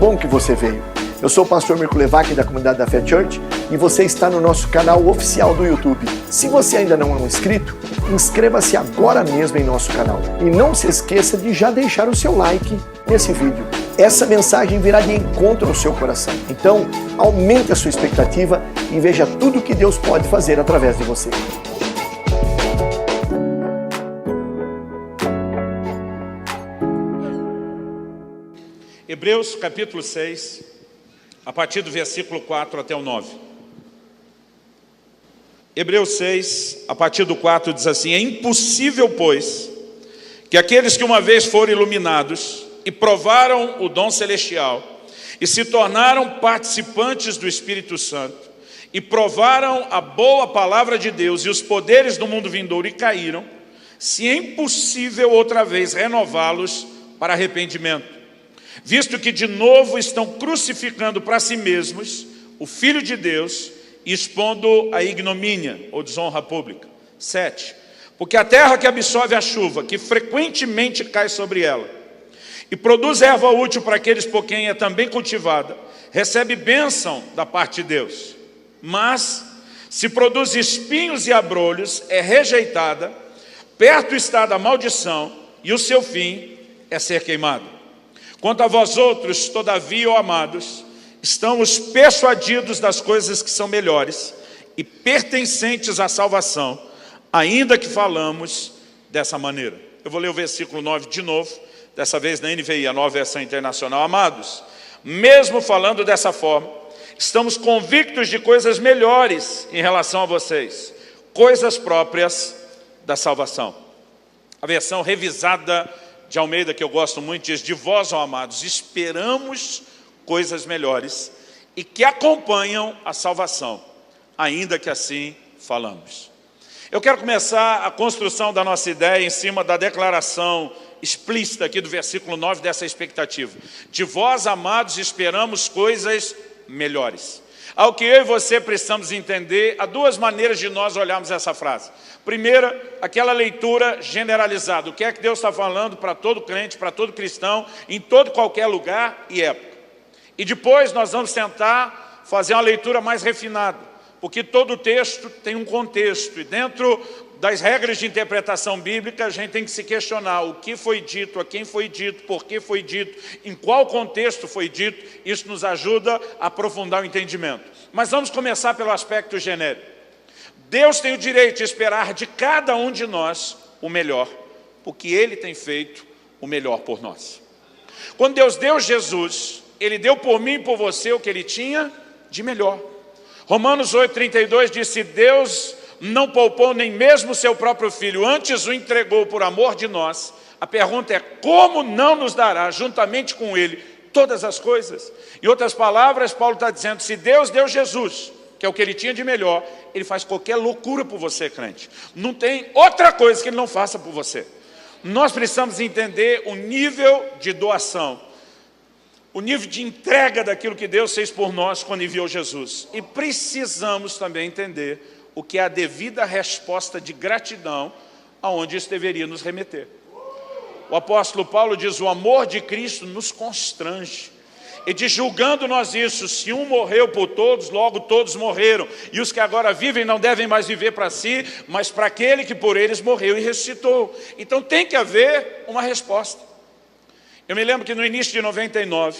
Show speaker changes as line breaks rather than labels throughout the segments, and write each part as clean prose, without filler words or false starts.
bom que você veio. Eu sou o pastor Mirko Levac da comunidade da Fé Church e você está no nosso canal oficial do YouTube. Se você ainda não é um inscrito, inscreva-se agora mesmo em nosso canal. E não se esqueça de já deixar o seu like nesse vídeo. Essa mensagem virá de encontro ao seu coração. Então, aumente a sua expectativa e veja tudo o que Deus pode fazer através de você.
Hebreus capítulo 6, a partir do versículo 4 até o 9. Hebreus 6, a partir do 4, diz assim: é impossível, pois, que aqueles que uma vez foram iluminados e provaram o dom celestial e se tornaram participantes do Espírito Santo e provaram a boa palavra de Deus e os poderes do mundo vindouro e caíram, se é impossível outra vez renová-los para arrependimento, visto que de novo estão crucificando para si mesmos o Filho de Deus e expondo a ignomínia ou desonra pública. 7. Porque a terra que absorve a chuva, que frequentemente cai sobre ela, e produz erva útil para aqueles por quem é também cultivada, recebe bênção da parte de Deus. Mas, se produz espinhos e abrolhos, é rejeitada, perto está da maldição, e o seu fim é ser queimado. Quanto a vós outros, todavia, ó amados, estamos persuadidos das coisas que são melhores e pertencentes à salvação, ainda que falamos dessa maneira. Eu vou ler o versículo 9 de novo, dessa vez na NVI, a Nova Versão Internacional. Amados, mesmo falando dessa forma, estamos convictos de coisas melhores em relação a vocês, coisas próprias da salvação. A versão revisada de Almeida, que eu gosto muito, diz: de vós, ó amados, esperamos coisas melhores e que acompanham a salvação, ainda que assim falamos. Eu quero começar a construção da nossa ideia em cima da declaração explícita aqui do versículo 9 dessa expectativa. De vós, amados, esperamos coisas melhores. Ao que eu e você precisamos entender, há duas maneiras de nós olharmos essa frase. Primeira, aquela leitura generalizada. O que é que Deus está falando para todo crente, para todo cristão, em todo qualquer lugar e época. E depois nós vamos tentar fazer uma leitura mais refinada, porque todo texto tem um contexto, e dentro das regras de interpretação bíblica, a gente tem que se questionar o que foi dito, a quem foi dito, por que foi dito, em qual contexto foi dito. Isso nos ajuda a aprofundar o entendimento. Mas vamos começar pelo aspecto genérico. Deus tem o direito de esperar de cada um de nós o melhor, porque Ele tem feito o melhor por nós. Quando Deus deu Jesus, Ele deu por mim e por você o que Ele tinha de melhor. Romanos 8,32 diz: se Deus não poupou nem mesmo o seu próprio Filho, antes o entregou por amor de nós, a pergunta é: como não nos dará juntamente com Ele todas as coisas? Em outras palavras, Paulo está dizendo: se Deus deu Jesus, que é o que Ele tinha de melhor, Ele faz qualquer loucura por você, crente. Não tem outra coisa que Ele não faça por você. Nós precisamos entender o nível de doação, o nível de entrega daquilo que Deus fez por nós quando enviou Jesus. E precisamos também entender o que é a devida resposta de gratidão, aonde isso deveria nos remeter. O apóstolo Paulo diz: o amor de Cristo nos constrange. E diz: julgando nós isso, se um morreu por todos, logo todos morreram. E os que agora vivem não devem mais viver para si, mas para aquele que por eles morreu e ressuscitou. Então tem que haver uma resposta. Eu me lembro que no início de 99,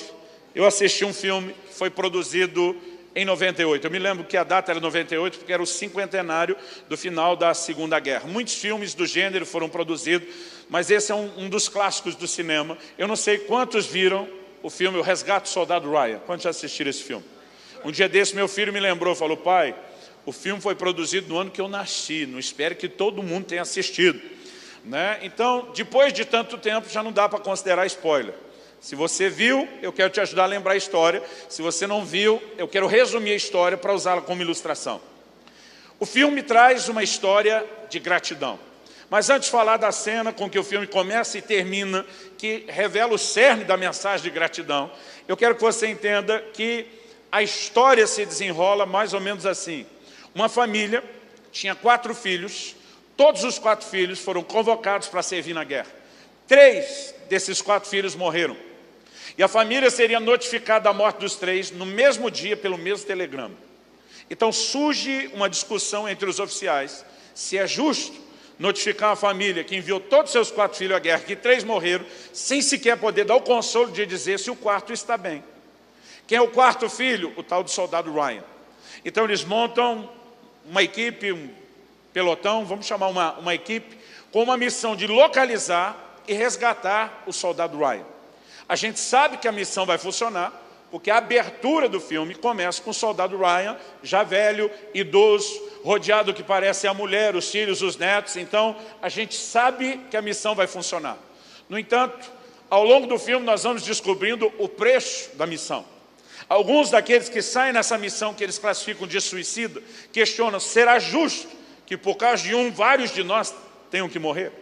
eu assisti um filme que foi produzido em 98. Eu me lembro que a data era 98, porque era o cinquentenário do final da Segunda Guerra. Muitos filmes do gênero foram produzidos, mas esse é um dos clássicos do cinema. Eu não sei quantos viram o filme O Resgate do Soldado Ryan. Quantos já assistiram esse filme? Um dia desse, meu filho me lembrou, falou: pai, o filme foi produzido no ano que eu nasci, não espero que todo mundo tenha assistido. Então, depois de tanto tempo, já não dá para considerar spoiler. Se você viu, eu quero te ajudar a lembrar a história. Se você não viu, eu quero resumir a história para usá-la como ilustração. O filme traz uma história de gratidão. Mas antes de falar da cena com que o filme começa e termina, que revela o cerne da mensagem de gratidão, eu quero que você entenda que a história se desenrola mais ou menos assim. Uma família tinha 4 filhos, todos os 4 filhos foram convocados para servir na guerra. 3 desses 4 filhos morreram. E a família seria notificada da morte dos três no mesmo dia pelo mesmo telegrama. Então surge uma discussão entre os oficiais se é justo notificar uma família que enviou todos seus 4 filhos à guerra, que 3 morreram, sem sequer poder dar o consolo de dizer se o quarto está bem. Quem é o 4º filho? O tal do soldado Ryan. Então eles montam uma equipe, um pelotão, vamos chamar uma equipe, com uma missão de localizar e resgatar o soldado Ryan. A gente sabe que a missão vai funcionar, porque a abertura do filme começa com o soldado Ryan, já velho, idoso, rodeado do que parece a mulher, os filhos, os netos. Então, a gente sabe que a missão vai funcionar. No entanto, ao longo do filme, nós vamos descobrindo o preço da missão. Alguns daqueles que saem nessa missão, que eles classificam de suicida, questionam, será justo que por causa de vários de nós tenham que morrer?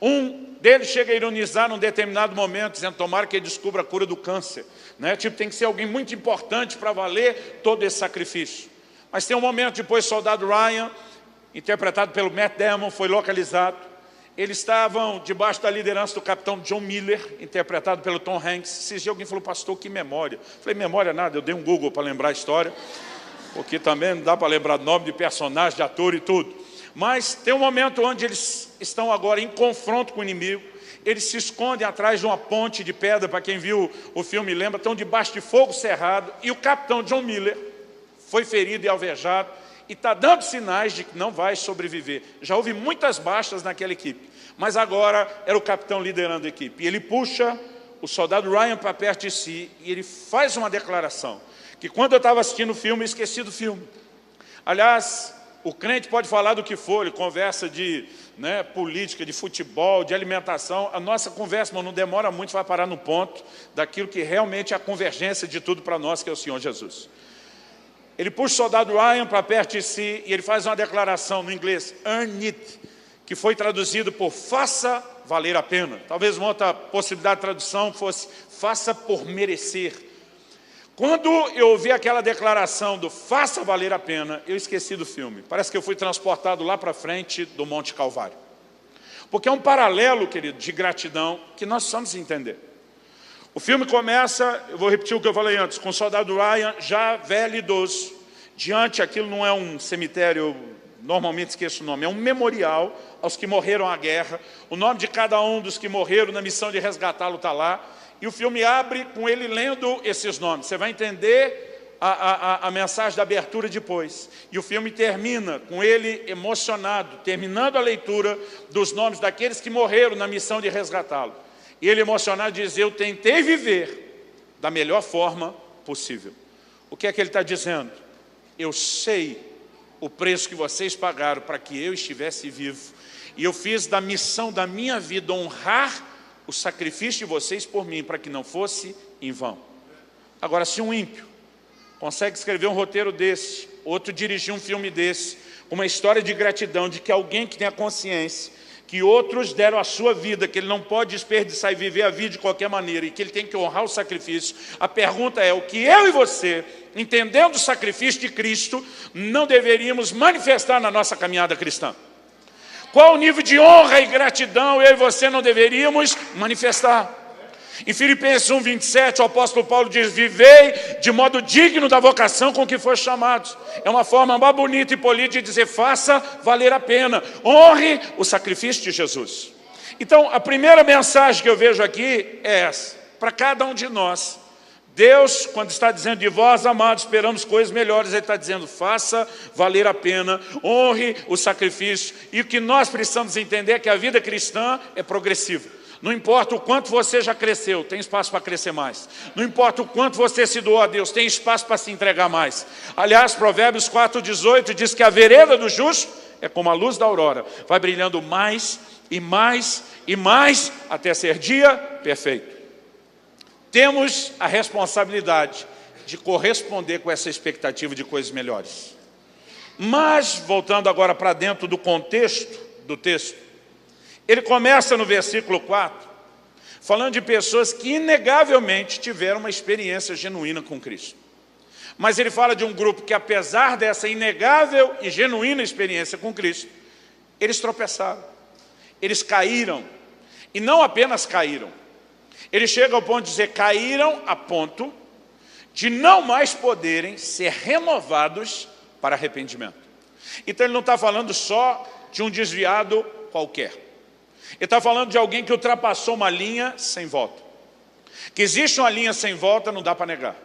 Um deles chega a ironizar num determinado momento, dizendo, tomara que ele descubra a cura do câncer. Né? Tipo, tem que ser alguém muito importante para valer todo esse sacrifício. Mas tem um momento depois, o soldado Ryan, interpretado pelo Matt Damon, foi localizado. Eles estavam debaixo da liderança do capitão John Miller, interpretado pelo Tom Hanks. Esses dias alguém falou, pastor, que memória. Eu falei, memória nada, eu dei um Google para lembrar a história, porque também não dá para lembrar nome de personagem, de ator e tudo. Mas tem um momento onde eles estão agora em confronto com o inimigo. Eles se escondem atrás de uma ponte de pedra, para quem viu o filme lembra, estão debaixo de fogo cerrado. E o capitão John Miller foi ferido e alvejado e está dando sinais de que não vai sobreviver. Já houve muitas baixas naquela equipe, mas agora era o capitão liderando a equipe. E ele puxa o soldado Ryan para perto de si e ele faz uma declaração, que quando eu estava assistindo o filme, eu esqueci do filme. Aliás, o crente pode falar do que for, ele conversa de política, de futebol, de alimentação. A nossa conversa, não demora muito, vai parar no ponto daquilo que realmente é a convergência de tudo para nós, que é o Senhor Jesus. Ele puxa o soldado Ryan para perto de si e ele faz uma declaração no inglês, earn it, que foi traduzido por faça valer a pena. Talvez uma outra possibilidade de tradução fosse faça por merecer. Quando eu ouvi aquela declaração do faça valer a pena, eu esqueci do filme. Parece que eu fui transportado lá para frente do Monte Calvário. Porque é um paralelo, querido, de gratidão que nós precisamos entender. O filme começa, eu vou repetir o que eu falei antes, com o soldado Ryan, já velho e idoso. Diante, aquilo não é um cemitério, normalmente esqueço o nome, é um memorial aos que morreram na guerra. O nome de cada um dos que morreram na missão de resgatá-lo está lá. E o filme abre com ele lendo esses nomes. Você vai entender a mensagem da abertura depois. E o filme termina com ele emocionado, terminando a leitura dos nomes daqueles que morreram na missão de resgatá-lo. E ele emocionado diz, eu tentei viver da melhor forma possível. O que é que ele está dizendo? Eu sei o preço que vocês pagaram para que eu estivesse vivo. E eu fiz da missão da minha vida honrar o sacrifício de vocês por mim, para que não fosse em vão. Agora, se um ímpio consegue escrever um roteiro desse, outro dirigir um filme desse, uma história de gratidão, de que alguém que tem a consciência, que outros deram a sua vida, que ele não pode desperdiçar e viver a vida de qualquer maneira, e que ele tem que honrar o sacrifício, a pergunta é, o que eu e você, entendendo o sacrifício de Cristo, não deveríamos manifestar na nossa caminhada cristã? Qual o nível de honra e gratidão eu e você não deveríamos manifestar? Em Filipenses 1:27, o apóstolo Paulo diz, vivei de modo digno da vocação com que foi chamado. É uma forma mais bonita e polida de dizer, faça valer a pena, honre o sacrifício de Jesus. Então, a primeira mensagem que eu vejo aqui é essa, para cada um de nós. Deus, quando está dizendo de vós, amados, esperamos coisas melhores, Ele está dizendo, faça valer a pena, honre o sacrifício. E o que nós precisamos entender é que a vida cristã é progressiva. Não importa o quanto você já cresceu, tem espaço para crescer mais. Não importa o quanto você se doou a Deus, tem espaço para se entregar mais. Aliás, Provérbios 4:18 diz que a vereda do justo é como a luz da aurora, vai brilhando mais e mais e mais, até ser dia perfeito. Temos a responsabilidade de corresponder com essa expectativa de coisas melhores. Mas, voltando agora para dentro do contexto do texto, ele começa no versículo 4, falando de pessoas que inegavelmente tiveram uma experiência genuína com Cristo. Mas ele fala de um grupo que, apesar dessa inegável e genuína experiência com Cristo, eles tropeçaram, eles caíram, e não apenas caíram, Ele chega ao ponto de dizer, caíram a ponto de não mais poderem ser renovados para arrependimento. Então ele não está falando só de um desviado qualquer. Ele está falando de alguém que ultrapassou uma linha sem volta. Que existe uma linha sem volta, não dá para negar.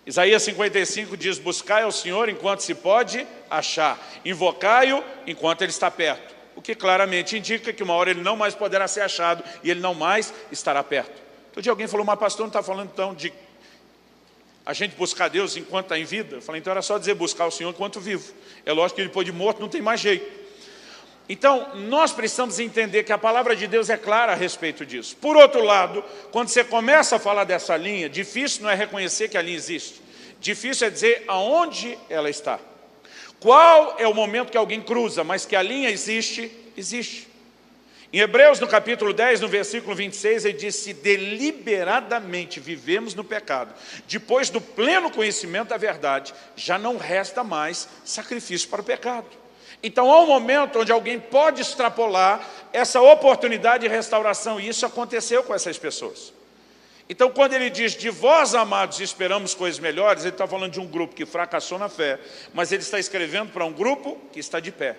Isaías 55 diz, buscai ao Senhor enquanto se pode achar, invocai-o enquanto ele está perto. O que claramente indica que uma hora ele não mais poderá ser achado e ele não mais estará perto. Outro dia alguém falou, mas pastor, não está falando então de a gente buscar Deus enquanto está em vida? Eu falei, então era só dizer buscar o Senhor enquanto vivo. É lógico que depois de morto não tem mais jeito. Então, nós precisamos entender que a palavra de Deus é clara a respeito disso. Por outro lado, quando você começa a falar dessa linha, difícil não é reconhecer que a linha existe. Difícil é dizer aonde ela está. Qual é o momento que alguém cruza, mas que a linha existe, existe. Em Hebreus, no capítulo 10, no versículo 26, ele diz, se deliberadamente vivemos no pecado, depois do pleno conhecimento da verdade, já não resta mais sacrifício para o pecado. Então, há um momento onde alguém pode extrapolar essa oportunidade de restauração, e isso aconteceu com essas pessoas. Então, quando ele diz, de vós, amados, esperamos coisas melhores, ele está falando de um grupo que fracassou na fé, mas ele está escrevendo para um grupo que está de pé.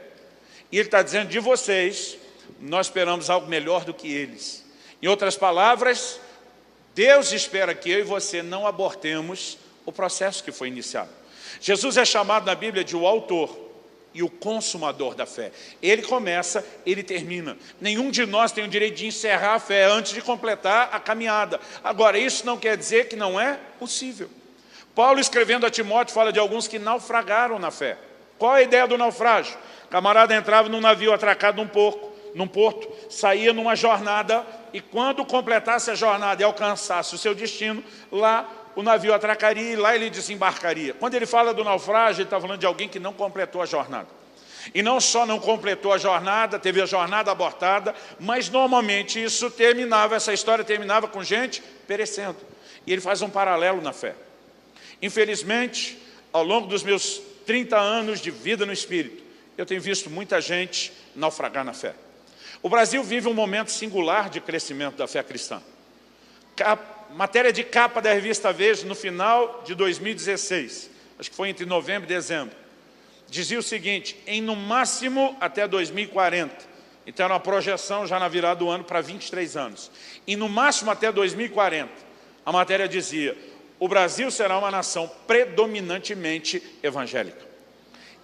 E ele está dizendo, de vocês, nós esperamos algo melhor do que eles. Em outras palavras, Deus espera que eu e você não abortemos o processo que foi iniciado. Jesus é chamado na Bíblia de o autor e o consumador da fé. Ele começa, ele termina. Nenhum de nós tem o direito de encerrar a fé antes de completar a caminhada. Agora, isso não quer dizer que não é possível. Paulo, escrevendo a Timóteo, fala de alguns que naufragaram na fé. Qual é a ideia do naufrágio? O camarada entrava num navio atracado num porto, saía numa jornada, e quando completasse a jornada e alcançasse o seu destino, lá o navio atracaria e lá ele desembarcaria. Quando ele fala do naufrágio, ele está falando de alguém que não completou a jornada. E não só não completou a jornada, teve a jornada abortada, mas normalmente essa história terminava com gente perecendo. E ele faz um paralelo na fé. Infelizmente, ao longo dos meus 30 anos de vida no Espírito, eu tenho visto muita gente naufragar na fé. O Brasil vive um momento singular de crescimento da fé cristã. Matéria de capa da revista Veja, no final de 2016, acho que foi entre novembro e dezembro, dizia o seguinte, em no máximo até 2040, então era uma projeção já na virada do ano para 23 anos, e no máximo até 2040, a matéria dizia, o Brasil será uma nação predominantemente evangélica.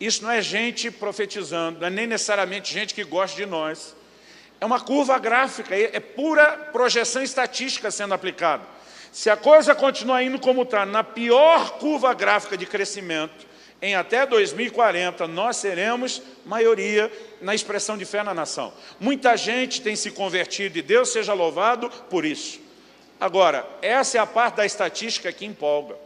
Isso não é gente profetizando, não é nem necessariamente gente que gosta de nós, é uma curva gráfica, é pura projeção estatística sendo aplicada. Se a coisa continuar indo como está, na pior curva gráfica de crescimento, em até 2040, nós seremos maioria na expressão de fé na nação. Muita gente tem se convertido e Deus seja louvado por isso. Agora, essa é a parte da estatística que empolga.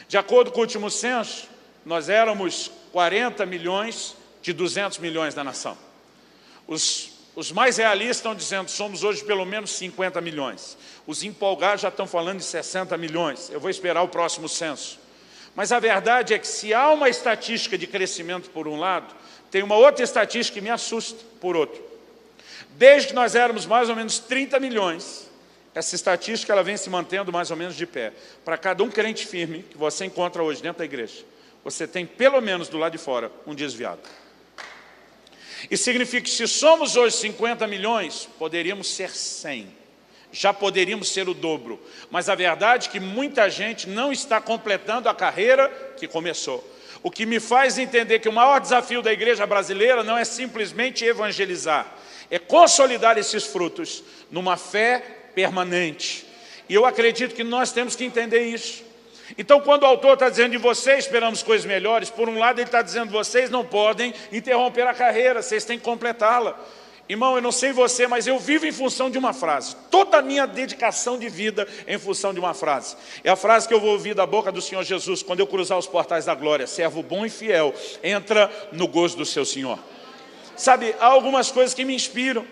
De acordo com o último censo, nós éramos 40 milhões de 200 milhões da nação. Os mais realistas estão dizendo que somos hoje pelo menos 50 milhões. Os empolgados já estão falando de 60 milhões. Eu vou esperar o próximo censo. Mas a verdade é que se há uma estatística de crescimento por um lado, tem uma outra estatística que me assusta por outro. Desde que nós éramos mais ou menos 30 milhões, essa estatística ela vem se mantendo mais ou menos de pé. Para cada um crente firme que você encontra hoje dentro da igreja, você tem pelo menos do lado de fora um desviado. E significa que se somos hoje 50 milhões, poderíamos ser 100. Já poderíamos ser o dobro. Mas a verdade é que muita gente não está completando a carreira que começou. O que me faz entender que o maior desafio da igreja brasileira não é simplesmente evangelizar, é consolidar esses frutos numa fé permanente. E eu acredito que nós temos que entender isso. Então, quando o autor está dizendo de vocês esperamos coisas melhores, por um lado ele está dizendo vocês não podem interromper a carreira, vocês têm que completá-la. Irmão, eu não sei você, mas eu vivo em função de uma frase. Toda a minha dedicação de vida é em função de uma frase. É a frase que eu vou ouvir da boca do Senhor Jesus quando eu cruzar os portais da glória. Servo bom e fiel, entra no gozo do seu Senhor. Sabe, há algumas coisas que me inspiram.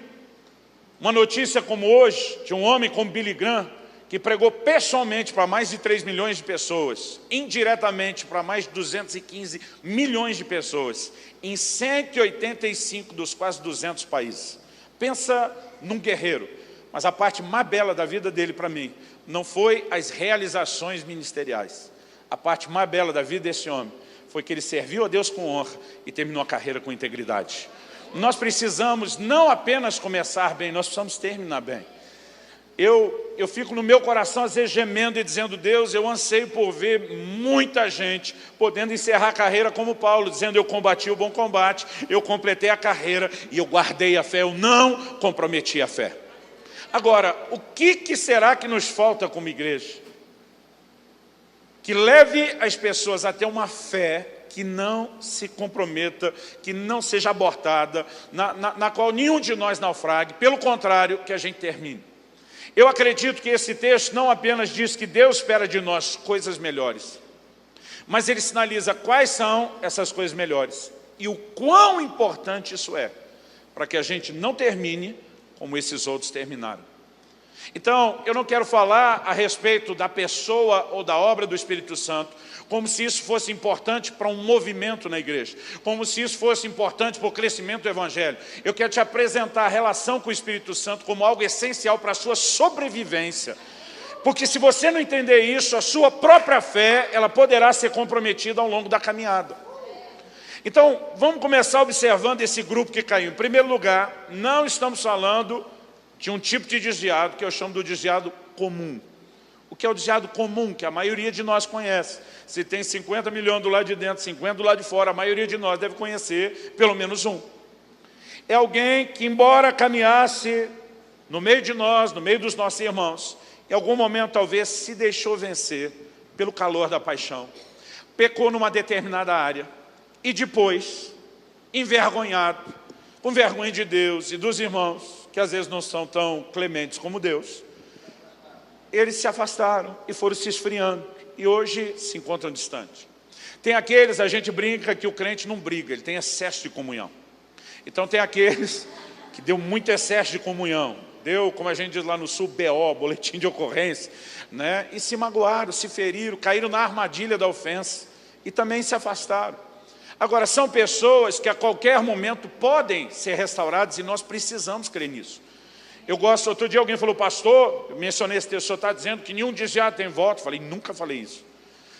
Uma notícia como hoje, de um homem como Billy Graham, que pregou pessoalmente para mais de 3 milhões de pessoas, indiretamente para mais de 215 milhões de pessoas, em 185 dos quase 200 países. Pensa num guerreiro. Mas a parte mais bela da vida dele para mim não foi as realizações ministeriais. A parte mais bela da vida desse homem foi que ele serviu a Deus com honra e terminou a carreira com integridade. Nós precisamos não apenas começar bem, nós precisamos terminar bem. Eu fico no meu coração às vezes gemendo e dizendo: Deus, eu anseio por ver muita gente podendo encerrar a carreira como Paulo, dizendo: eu combati o bom combate, eu completei a carreira e eu guardei a fé, eu não comprometi a fé. Agora, o que será que nos falta como igreja? Que leve as pessoas a ter uma fé que não se comprometa, que não seja abortada, na qual nenhum de nós naufrague, pelo contrário, que a gente termine. Eu acredito que esse texto não apenas diz que Deus espera de nós coisas melhores, mas ele sinaliza quais são essas coisas melhores e o quão importante isso é, para que a gente não termine como esses outros terminaram. Então, eu não quero falar a respeito da pessoa ou da obra do Espírito Santo como se isso fosse importante para um movimento na igreja, como se isso fosse importante para o crescimento do Evangelho. Eu quero te apresentar a relação com o Espírito Santo como algo essencial para a sua sobrevivência. Porque se você não entender isso, a sua própria fé, ela poderá ser comprometida ao longo da caminhada. Então, vamos começar observando esse grupo que caiu. Em primeiro lugar, não estamos falando de um tipo de desviado que eu chamo do desviado comum. O que é o desviado comum, que a maioria de nós conhece? Se tem 50 milhões do lado de dentro, 50 do lado de fora, a maioria de nós deve conhecer pelo menos um. É alguém que, embora caminhasse no meio de nós, no meio dos nossos irmãos, em algum momento talvez se deixou vencer pelo calor da paixão, pecou numa determinada área e depois, envergonhado, com vergonha de Deus e dos irmãos, que às vezes não são tão clementes como Deus, eles se afastaram e foram se esfriando e hoje se encontram distantes. Tem aqueles, a gente brinca que o crente não briga, ele tem excesso de comunhão. Então tem aqueles que deu muito excesso de comunhão, deu, como a gente diz lá no sul, BO, boletim de ocorrência, né? E se magoaram, se feriram, caíram na armadilha da ofensa e também se afastaram. Agora, são pessoas que a qualquer momento podem ser restauradas e nós precisamos crer nisso. Eu gosto, outro dia alguém falou: pastor, eu mencionei esse texto, o senhor está dizendo que nenhum desviado tem voto. Eu falei: nunca falei isso.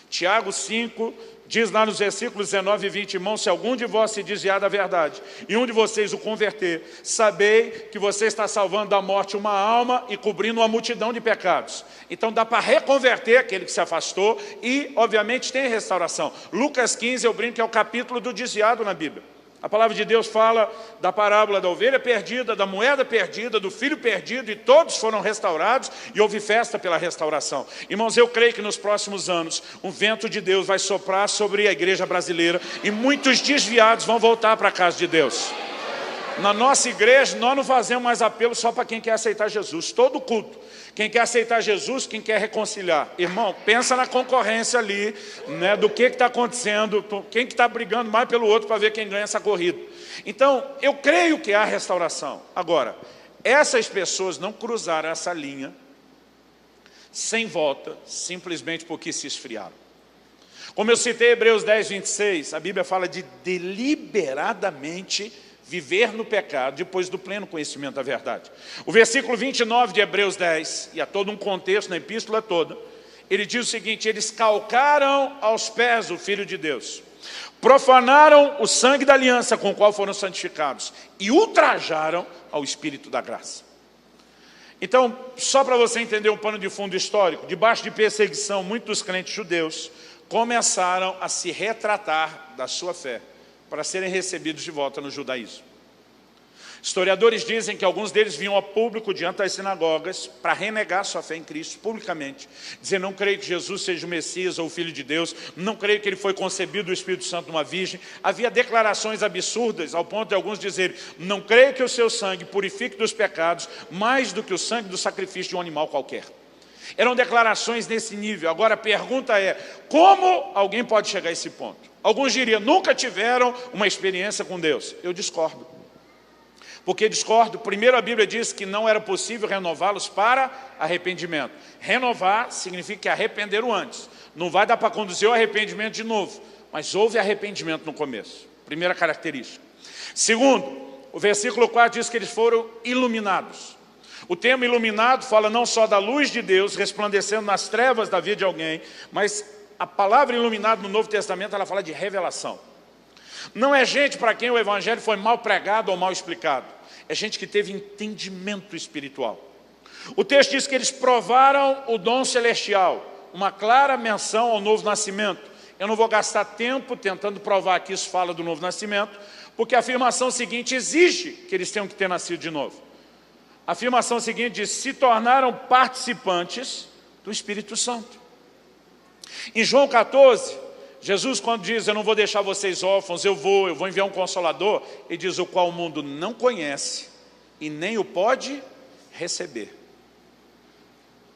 Tiago 5 diz lá nos versículos 19 e 20, irmãos, se algum de vós se desviar da verdade e um de vocês o converter, sabei que você está salvando da morte uma alma e cobrindo uma multidão de pecados. Então dá para reconverter aquele que se afastou e, obviamente, tem restauração. Lucas 15, eu brinco, é o capítulo do desviado na Bíblia. A palavra de Deus fala da parábola da ovelha perdida, da moeda perdida, do filho perdido, e todos foram restaurados e houve festa pela restauração. Irmãos, eu creio que nos próximos anos um vento de Deus vai soprar sobre a igreja brasileira e muitos desviados vão voltar para a casa de Deus. Na nossa igreja, nós não fazemos mais apelo só para quem quer aceitar Jesus. Todo culto, quem quer aceitar Jesus, quem quer reconciliar. Irmão, pensa na concorrência ali, né, do que está acontecendo, quem que está brigando mais pelo outro para ver quem ganha essa corrida. Então, eu creio que há restauração. Agora, essas pessoas não cruzaram essa linha sem volta, simplesmente porque se esfriaram. Como eu citei Hebreus 10, 26, a Bíblia fala de deliberadamente viver no pecado depois do pleno conhecimento da verdade. O versículo 29 de Hebreus 10, e há todo um contexto na epístola toda, ele diz o seguinte: eles calcaram aos pés o Filho de Deus, profanaram o sangue da aliança com o qual foram santificados e ultrajaram ao Espírito da graça. Então, só para você entender um pano de fundo histórico, debaixo de perseguição, muitos dos crentes judeus começaram a se retratar da sua fé para serem recebidos de volta no judaísmo. Historiadores dizem que alguns deles vinham a público diante das sinagogas para renegar sua fé em Cristo publicamente, dizendo: não creio que Jesus seja o Messias ou o Filho de Deus, não creio que ele foi concebido do Espírito Santo de uma virgem. Havia declarações absurdas, ao ponto de alguns dizerem: não creio que o seu sangue purifique dos pecados mais do que o sangue do sacrifício de um animal qualquer. Eram declarações nesse nível. Agora a pergunta é: como alguém pode chegar a esse ponto? Alguns diriam: nunca tiveram uma experiência com Deus. Eu discordo. Por que discordo? Primeiro, a Bíblia diz que não era possível renová-los para arrependimento. Renovar significa que arrependeram antes. Não vai dar para conduzir o arrependimento de novo, mas houve arrependimento no começo. Primeira característica. Segundo, o versículo 4 diz que eles foram iluminados. O termo iluminado fala não só da luz de Deus resplandecendo nas trevas da vida de alguém, mas a palavra iluminado no Novo Testamento, ela fala de revelação. Não é gente para quem o evangelho foi mal pregado ou mal explicado. É gente que teve entendimento espiritual. O texto diz que eles provaram o dom celestial, uma clara menção ao novo nascimento. Eu não vou gastar tempo tentando provar que isso fala do novo nascimento, porque a afirmação seguinte exige que eles tenham que ter nascido de novo. A afirmação seguinte diz: se tornaram participantes do Espírito Santo. Em João 14, Jesus, quando diz: eu não vou deixar vocês órfãos, eu vou enviar um Consolador, ele diz: o qual o mundo não conhece e nem o pode receber.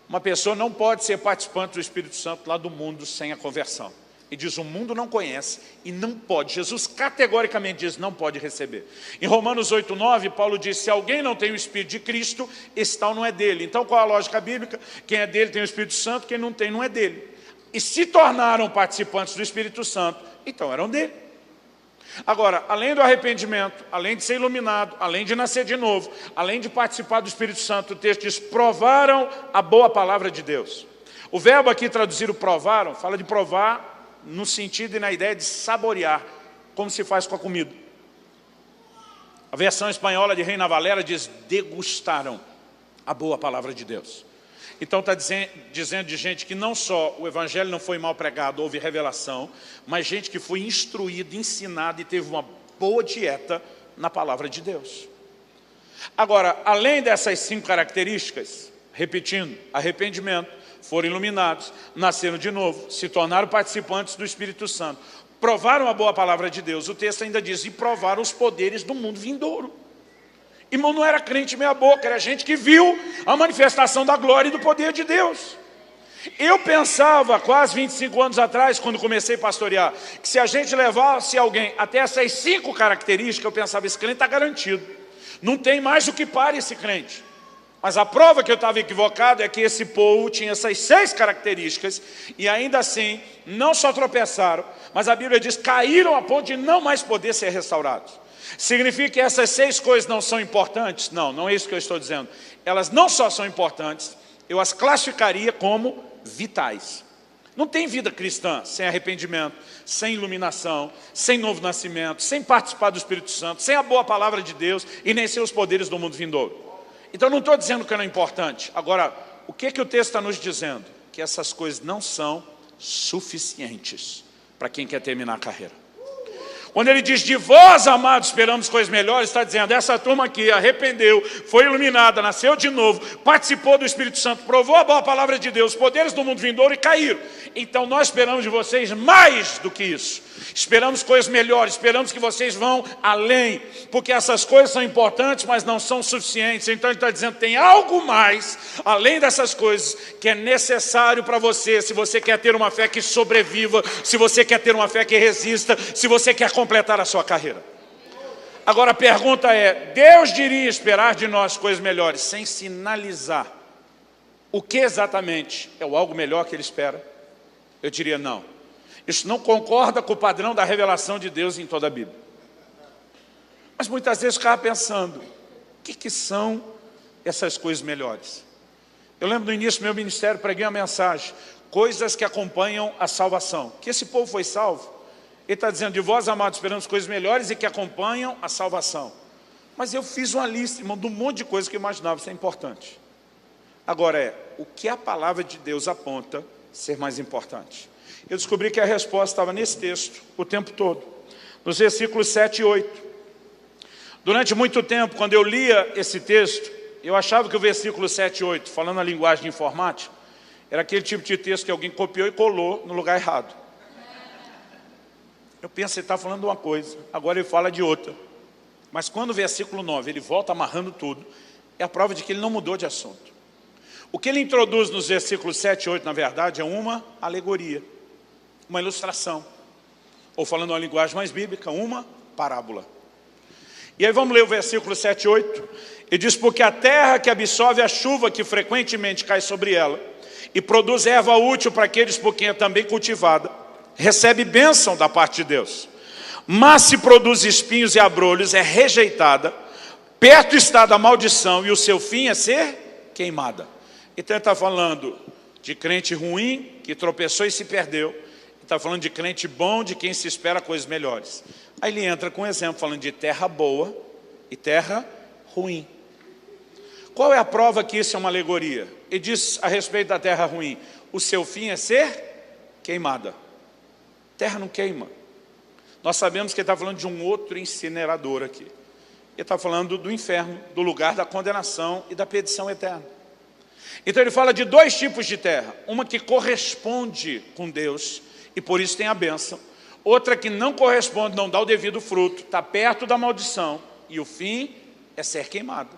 Uma pessoa não pode ser participante do Espírito Santo lá do mundo sem a conversão. E diz: o mundo não conhece e não pode. Jesus categoricamente diz: não pode receber. Em Romanos 8:9, Paulo diz: se alguém não tem o Espírito de Cristo, esse tal não é dele. Então qual a lógica bíblica? Quem é dele tem o Espírito Santo, quem não tem não é dele. E se tornaram participantes do Espírito Santo, então eram dele. Agora, além do arrependimento, além de ser iluminado, além de nascer de novo, além de participar do Espírito Santo, o texto diz: provaram a boa palavra de Deus. O verbo aqui traduzido provaram, fala de provar no sentido e na ideia de saborear, como se faz com a comida. A versão espanhola de Reina Valera diz: degustaram a boa palavra de Deus. Então está dizendo de gente que não só o evangelho não foi mal pregado, houve revelação, mas gente que foi instruída, ensinada e teve uma boa dieta na palavra de Deus. Agora, além dessas 5 características, repetindo: arrependimento, foram iluminados, nasceram de novo, se tornaram participantes do Espírito Santo, provaram a boa palavra de Deus. O texto ainda diz: e provaram os poderes do mundo vindouro. Irmão, não era crente meia boca, era gente que viu a manifestação da glória e do poder de Deus. Eu pensava, quase 25 anos atrás, quando comecei a pastorear, que se a gente levasse alguém até essas 5 características, eu pensava: esse crente está garantido. Não tem mais o que pare esse crente. Mas a prova que eu estava equivocado é que esse povo tinha essas 6 características e ainda assim não só tropeçaram, mas a Bíblia diz: caíram a ponto de não mais poder ser restaurados. Significa que essas 6 coisas não são importantes? Não, não é isso que eu estou dizendo. Elas não só são importantes, eu as classificaria como vitais. Não tem vida cristã sem arrependimento, sem iluminação, sem novo nascimento, sem participar do Espírito Santo, sem a boa palavra de Deus e nem sem os poderes do mundo vindouro. Então não estou dizendo que não é importante. Agora, o que o texto está nos dizendo? Que essas coisas não são suficientes para quem quer terminar a carreira. Quando ele diz: de vós, amados, esperamos coisas melhores, está dizendo: essa turma aqui arrependeu, foi iluminada, nasceu de novo, participou do Espírito Santo, provou a boa palavra de Deus, os poderes do mundo vindouro e caíram. Então nós esperamos de vocês mais do que isso. Esperamos coisas melhores, esperamos que vocês vão além, porque essas coisas são importantes, mas não são suficientes. Então ele está dizendo: tem algo mais, além dessas coisas, que é necessário para você, se você quer ter uma fé que sobreviva, se você quer ter uma fé que resista, se você quer completar a sua carreira. Agora a pergunta é: Deus diria esperar de nós coisas melhores, sem sinalizar o que exatamente é o algo melhor que Ele espera? Eu diria não. Isso não concorda com o padrão da revelação de Deus em toda a Bíblia. Mas muitas vezes eu ficava pensando: o que são essas coisas melhores? Eu lembro no início do meu ministério, preguei uma mensagem: coisas que acompanham a salvação. Que esse povo foi salvo. Ele está dizendo: de vós, amados, esperamos coisas melhores e que acompanham a salvação. Mas eu fiz uma lista, irmão, de um monte de coisas que eu imaginava ser importante. Agora o que a palavra de Deus aponta ser mais importante? Eu descobri que a resposta estava nesse texto o tempo todo, nos versículos 7 e 8. Durante muito tempo, quando eu lia esse texto, eu achava que o versículo 7 e 8, falando a linguagem de informática, era aquele tipo de texto que alguém copiou e colou no lugar errado. Eu penso que ele está falando de uma coisa, agora ele fala de outra. Mas quando o versículo 9, ele volta amarrando tudo, é a prova de que ele não mudou de assunto. O que ele introduz nos versículos 7 e 8, na verdade, é uma alegoria, uma ilustração. Ou falando uma linguagem mais bíblica, uma parábola. E aí vamos ler o versículo 7 e 8. Ele diz: porque a terra que absorve a chuva que frequentemente cai sobre ela, e produz erva útil para aqueles por quem é também cultivada, recebe bênção da parte de Deus. Mas se produz espinhos e abrolhos, é rejeitada, perto está da maldição e o seu fim é ser queimada. Então ele está falando de crente ruim, que tropeçou e se perdeu. Ele está falando de crente bom, de quem se espera coisas melhores. Aí ele entra com um exemplo, falando de terra boa e terra ruim. Qual é a prova que isso é uma alegoria? Ele diz a respeito da terra ruim: o seu fim é ser queimada. Terra não queima. Nós sabemos que ele está falando de um outro incinerador aqui. Ele está falando do inferno, do lugar da condenação e da perdição eterna. Então ele fala de dois tipos de terra. Uma que corresponde com Deus e por isso tem a bênção. Outra que não corresponde, não dá o devido fruto, está perto da maldição e o fim é ser queimado.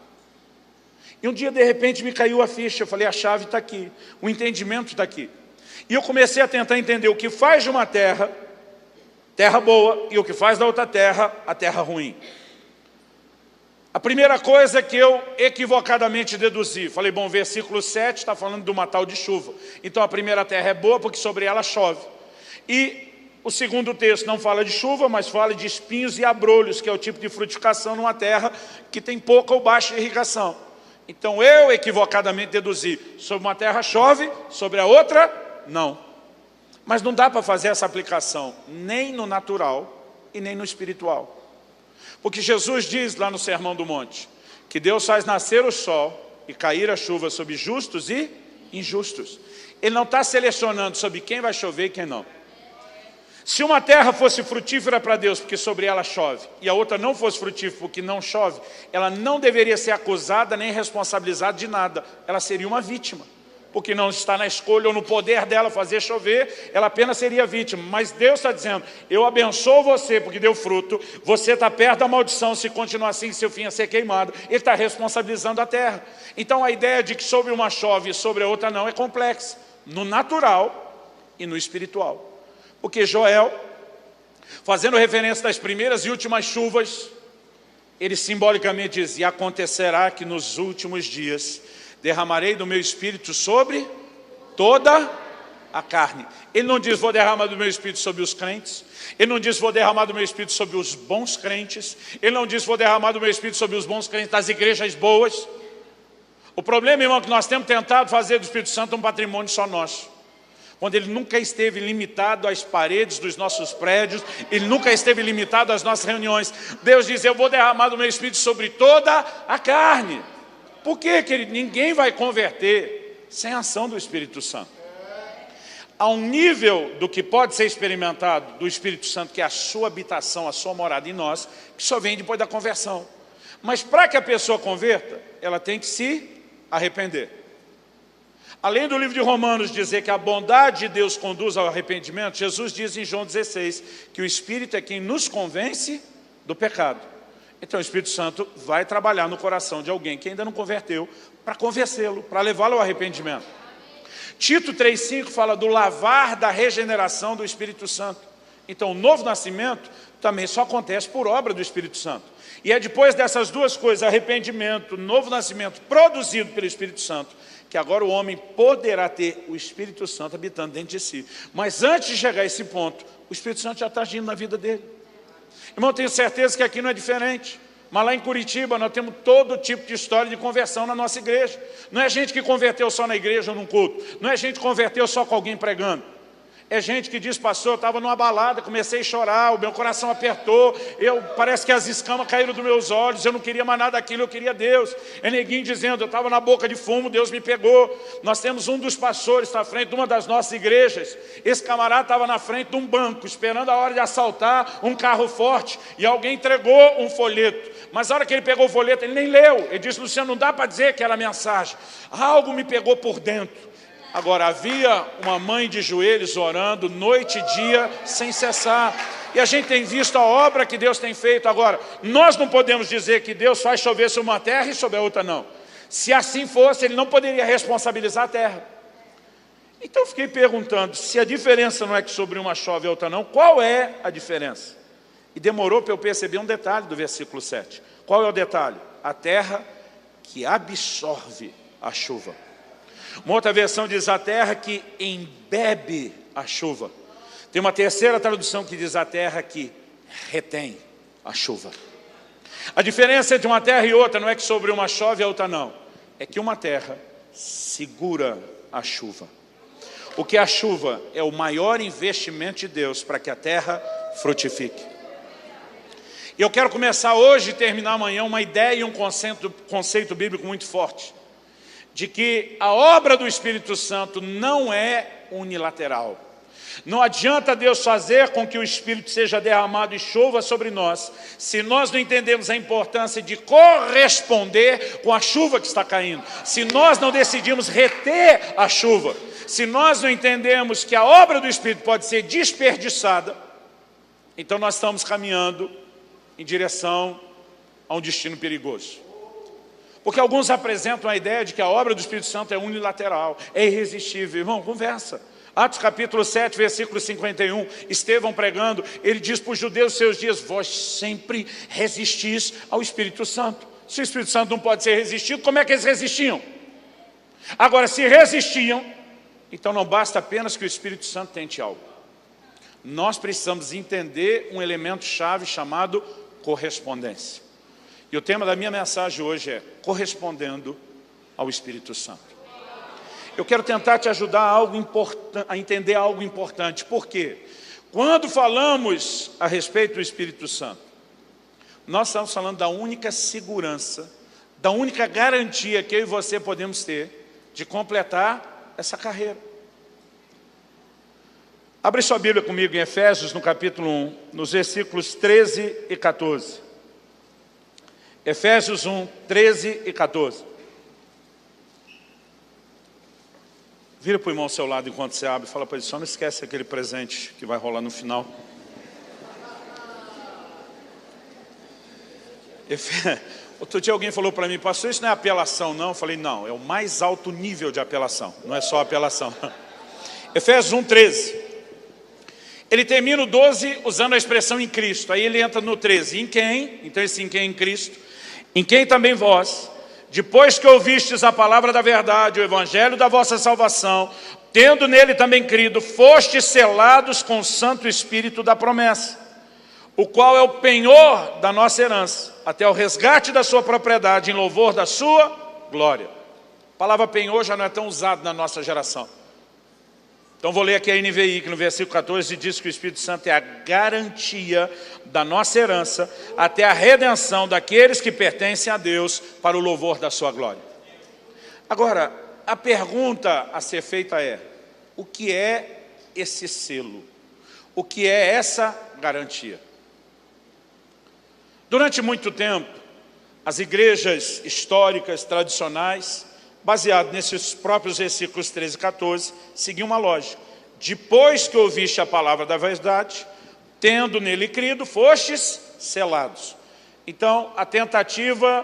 E um dia de repente me caiu a ficha, eu falei, a chave está aqui, o entendimento está aqui. E eu comecei a tentar entender o que faz de uma terra, terra boa, e o que faz da outra terra, a terra ruim. A primeira coisa que eu equivocadamente deduzi, falei, bom, versículo 7 está falando de uma tal de chuva. Então a primeira terra é boa porque sobre ela chove. E o segundo texto não fala de chuva, mas fala de espinhos e abrolhos, que é o tipo de frutificação numa terra que tem pouca ou baixa irrigação. Então eu equivocadamente deduzi, sobre uma terra chove, sobre a outra não. Mas não dá para fazer essa aplicação nem no natural e nem no espiritual. Porque Jesus diz lá no Sermão do Monte, que Deus faz nascer o sol e cair a chuva sobre justos e injustos. Ele não está selecionando sobre quem vai chover e quem não. Se uma terra fosse frutífera para Deus porque sobre ela chove, e a outra não fosse frutífera porque não chove, ela não deveria ser acusada nem responsabilizada de nada. Ela seria uma vítima. Porque não está na escolha ou no poder dela fazer chover, ela apenas seria vítima. Mas Deus está dizendo, eu abençoo você porque deu fruto, você está perto da maldição, se continuar assim, seu fim é ser queimado. Ele está responsabilizando a terra. Então a ideia de que sobre uma chove e sobre a outra não é complexa, no natural e no espiritual. Porque Joel, fazendo referência das primeiras e últimas chuvas, ele simbolicamente diz, e acontecerá que nos últimos dias derramarei do meu espírito sobre toda a carne. Ele não diz, vou derramar do meu espírito sobre os crentes. Ele não diz, vou derramar do meu espírito sobre os bons crentes. Ele não diz, vou derramar do meu espírito sobre os bons crentes das igrejas boas. O problema, irmão, é que nós temos tentado fazer do Espírito Santo um patrimônio só nosso. Quando ele nunca esteve limitado às paredes dos nossos prédios, ele nunca esteve limitado às nossas reuniões. Deus diz, eu vou derramar do meu espírito sobre toda a carne. Por quê, querido? Ninguém vai converter sem a ação do Espírito Santo. Há um nível do que pode ser experimentado do Espírito Santo, que é a sua habitação, a sua morada em nós, que só vem depois da conversão. Mas para que a pessoa converta, ela tem que se arrepender. Além do livro de Romanos dizer que a bondade de Deus conduz ao arrependimento, Jesus diz em João 16 que o Espírito é quem nos convence do pecado. Então o Espírito Santo vai trabalhar no coração de alguém que ainda não converteu, para convencê-lo, para levá-lo ao arrependimento. Tito 3,5 fala do lavar da regeneração do Espírito Santo. Então o novo nascimento também só acontece por obra do Espírito Santo. E é depois dessas duas coisas, arrependimento, novo nascimento produzido pelo Espírito Santo, que agora o homem poderá ter o Espírito Santo habitando dentro de si. Mas antes de chegar a esse ponto, o Espírito Santo já está agindo na vida dele. Irmão, tenho certeza que aqui não é diferente. Mas lá em Curitiba nós temos todo tipo de história de conversão na nossa igreja. Não é gente que converteu só na igreja ou num culto. Não é gente que converteu só com alguém pregando. É gente que diz, pastor, eu estava numa balada, comecei a chorar, o meu coração apertou, parece que as escamas caíram dos meus olhos, eu não queria mais nada daquilo, eu queria Deus. É neguinho dizendo, eu estava na boca de fumo, Deus me pegou. Nós temos um dos pastores na frente de uma das nossas igrejas. Esse camarada estava na frente de um banco, esperando a hora de assaltar um carro forte, e alguém entregou um folheto. Mas na hora que ele pegou o folheto, ele nem leu. Ele disse, Luciano, não dá para dizer que era mensagem. Algo me pegou por dentro. Agora, havia uma mãe de joelhos orando noite e dia sem cessar. E a gente tem visto a obra que Deus tem feito. Agora, nós não podemos dizer que Deus faz chover sobre uma terra e sobre a outra não. Se assim fosse, Ele não poderia responsabilizar a terra. Então eu fiquei perguntando, se a diferença não é que sobre uma chove e a outra não, qual é a diferença? E demorou para eu perceber um detalhe do versículo 7. Qual é o detalhe? A terra que absorve a chuva. Uma outra versão diz a terra que embebe a chuva. Tem uma terceira tradução que diz a terra que retém a chuva. A diferença entre uma terra e outra não é que sobre uma chove e a outra não. É que uma terra segura a chuva. O que é a chuva é o maior investimento de Deus para que a terra frutifique. E eu quero começar hoje e terminar amanhã uma ideia e um conceito bíblico muito forte. De que a obra do Espírito Santo não é unilateral. Não adianta Deus fazer com que o Espírito seja derramado e chova sobre nós, se nós não entendemos a importância de corresponder com a chuva que está caindo. Se nós não decidimos reter a chuva, se nós não entendemos que a obra do Espírito pode ser desperdiçada, então nós estamos caminhando em direção a um destino perigoso. Porque alguns apresentam a ideia de que a obra do Espírito Santo é unilateral, é irresistível. Irmão, conversa. Atos capítulo 7, versículo 51, Estevão pregando, ele diz para os judeus seus dias: vós sempre resistis ao Espírito Santo. Se o Espírito Santo não pode ser resistido, como é que eles resistiam? Agora, se resistiam, então não basta apenas que o Espírito Santo tente algo. Nós precisamos entender um elemento chave chamado correspondência. E o tema da minha mensagem hoje é correspondendo ao Espírito Santo. Eu quero tentar te ajudar a entender algo importante. Por quê? Quando falamos a respeito do Espírito Santo, nós estamos falando da única segurança, da única garantia que eu e você podemos ter de completar essa carreira. Abre sua Bíblia comigo em Efésios, no capítulo 1, nos versículos 13 e 14. Efésios 1, 13 e 14. Vira para o irmão ao seu lado enquanto você abre e fala para ele: só não esquece aquele presente que vai rolar no final. Outro dia alguém falou para mim: pastor, isso não é apelação não? Eu falei: não, é o mais alto nível de apelação, não é só apelação. Efésios 1, 13. Ele termina o 12 usando a expressão em Cristo. Aí ele entra no 13. Em quem? Então esse em quem? Em Cristo. Em quem também vós, depois que ouvistes a palavra da verdade, o evangelho da vossa salvação, tendo nele também crido, fostes selados com o Santo Espírito da promessa, o qual é o penhor da nossa herança, até o resgate da sua propriedade, em louvor da sua glória. A palavra penhor já não é tão usada na nossa geração. Então vou ler aqui a NVI, que no versículo 14 diz que o Espírito Santo é a garantia da nossa herança até a redenção daqueles que pertencem a Deus para o louvor da sua glória. Agora, a pergunta a ser feita é: o que é esse selo? O que é essa garantia? Durante muito tempo, as igrejas históricas, tradicionais, baseado nesses próprios versículos 13 e 14, seguia uma lógica. Depois que ouviste a palavra da verdade, tendo nele crido, fostes selados. Então, a tentativa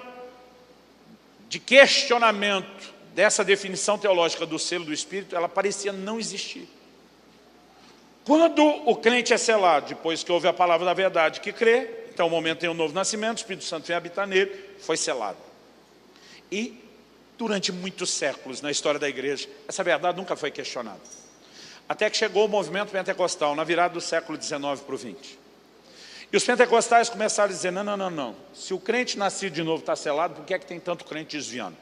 de questionamento dessa definição teológica do selo do Espírito, ela parecia não existir. Quando o crente é selado, depois que ouve a palavra da verdade que crê, então o momento tem um novo nascimento, o Espírito Santo vem habitar nele, foi selado. E durante muitos séculos na história da igreja, essa verdade nunca foi questionada. Até que chegou o movimento pentecostal, na virada do século XIX para o XX. E os pentecostais começaram a dizer: não. Se o crente nascido de novo está selado, por que é que tem tanto crente desviando?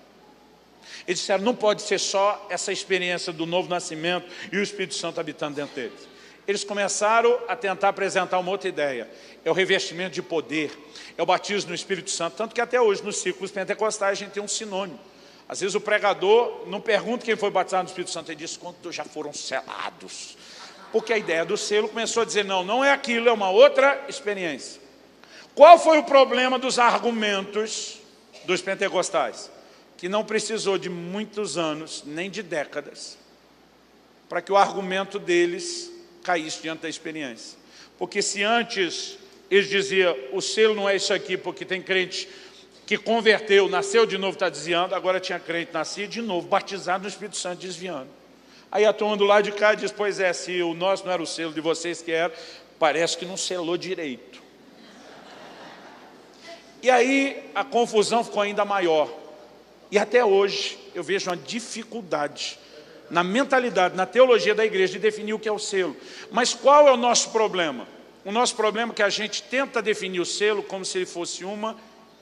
Eles disseram: não pode ser só essa experiência do novo nascimento e o Espírito Santo habitando dentro deles. Eles começaram a tentar apresentar uma outra ideia. É o revestimento de poder, é o batismo no Espírito Santo. Tanto que até hoje, nos círculos pentecostais, a gente tem um sinônimo. Às vezes o pregador não pergunta quem foi batizado no Espírito Santo, ele diz quantos já foram selados. Porque a ideia do selo começou a dizer: não é aquilo, é uma outra experiência. Qual foi o problema dos argumentos dos pentecostais? Que não precisou de muitos anos, nem de décadas, para que o argumento deles caísse diante da experiência. Porque se antes eles diziam: o selo não é isso aqui, porque tem crente que converteu, nasceu de novo, está desviando. Agora tinha crente, nascia de novo, batizado no Espírito Santo, desviando. Aí a turma do lado de cá diz: pois é, se o nosso não era o selo de vocês que era, parece que não selou direito. E aí a confusão ficou ainda maior. E até hoje eu vejo uma dificuldade na mentalidade, na teologia da igreja, de definir o que é o selo. Mas qual é o nosso problema? O nosso problema é que a gente tenta definir o selo como se ele fosse uma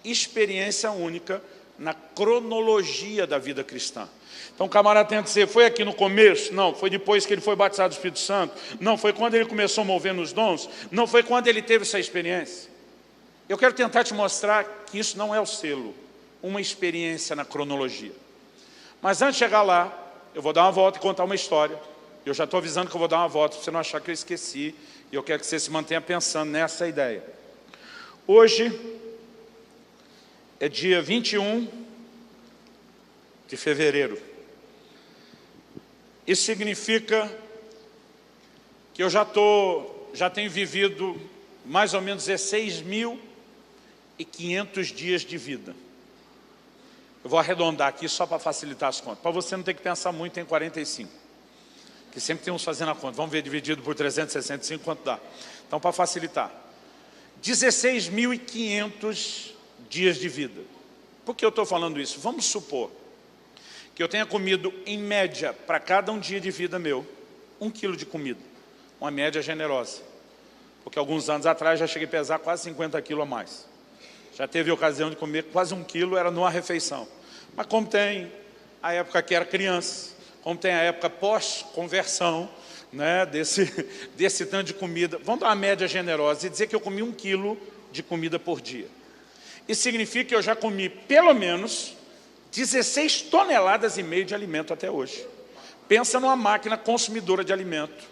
experiência única na cronologia da vida cristã. Então o camarada tenta dizer, foi aqui no começo? Não, foi depois que ele foi batizado do Espírito Santo. Não, foi quando ele começou a mover nos dons. Não, foi quando ele teve essa experiência. Eu quero tentar te mostrar que isso não é o selo, uma experiência na cronologia. Mas antes de chegar lá, eu vou dar uma volta e contar uma história. Eu já estou avisando que eu vou dar uma volta, para você não achar que eu esqueci. E eu quero que você se mantenha pensando nessa ideia. Hoje é dia 21 de fevereiro. Isso significa que eu já tenho vivido mais ou menos 16.500 dias de vida. Eu vou arredondar aqui só para facilitar as contas. Para você não ter que pensar muito em 45. Que sempre tem uns fazendo a conta. Vamos ver dividido por 365 quanto dá. Então, para facilitar. 16.500 dias de vida. Por que eu estou falando isso? Vamos supor que eu tenha comido, em média, para cada um dia de vida meu, 1 quilo de comida. Uma média generosa. Porque alguns anos atrás já cheguei a pesar quase 50 quilos a mais. Já teve ocasião de comer quase 1 quilo, era numa refeição. Mas como tem a época que era criança, como tem a época pós-conversão, né, desse tanto de comida, vamos dar uma média generosa e dizer que eu comi 1 quilo de comida por dia. Isso significa que eu já comi pelo menos 16,5 toneladas de alimento até hoje. Pensa numa máquina consumidora de alimento.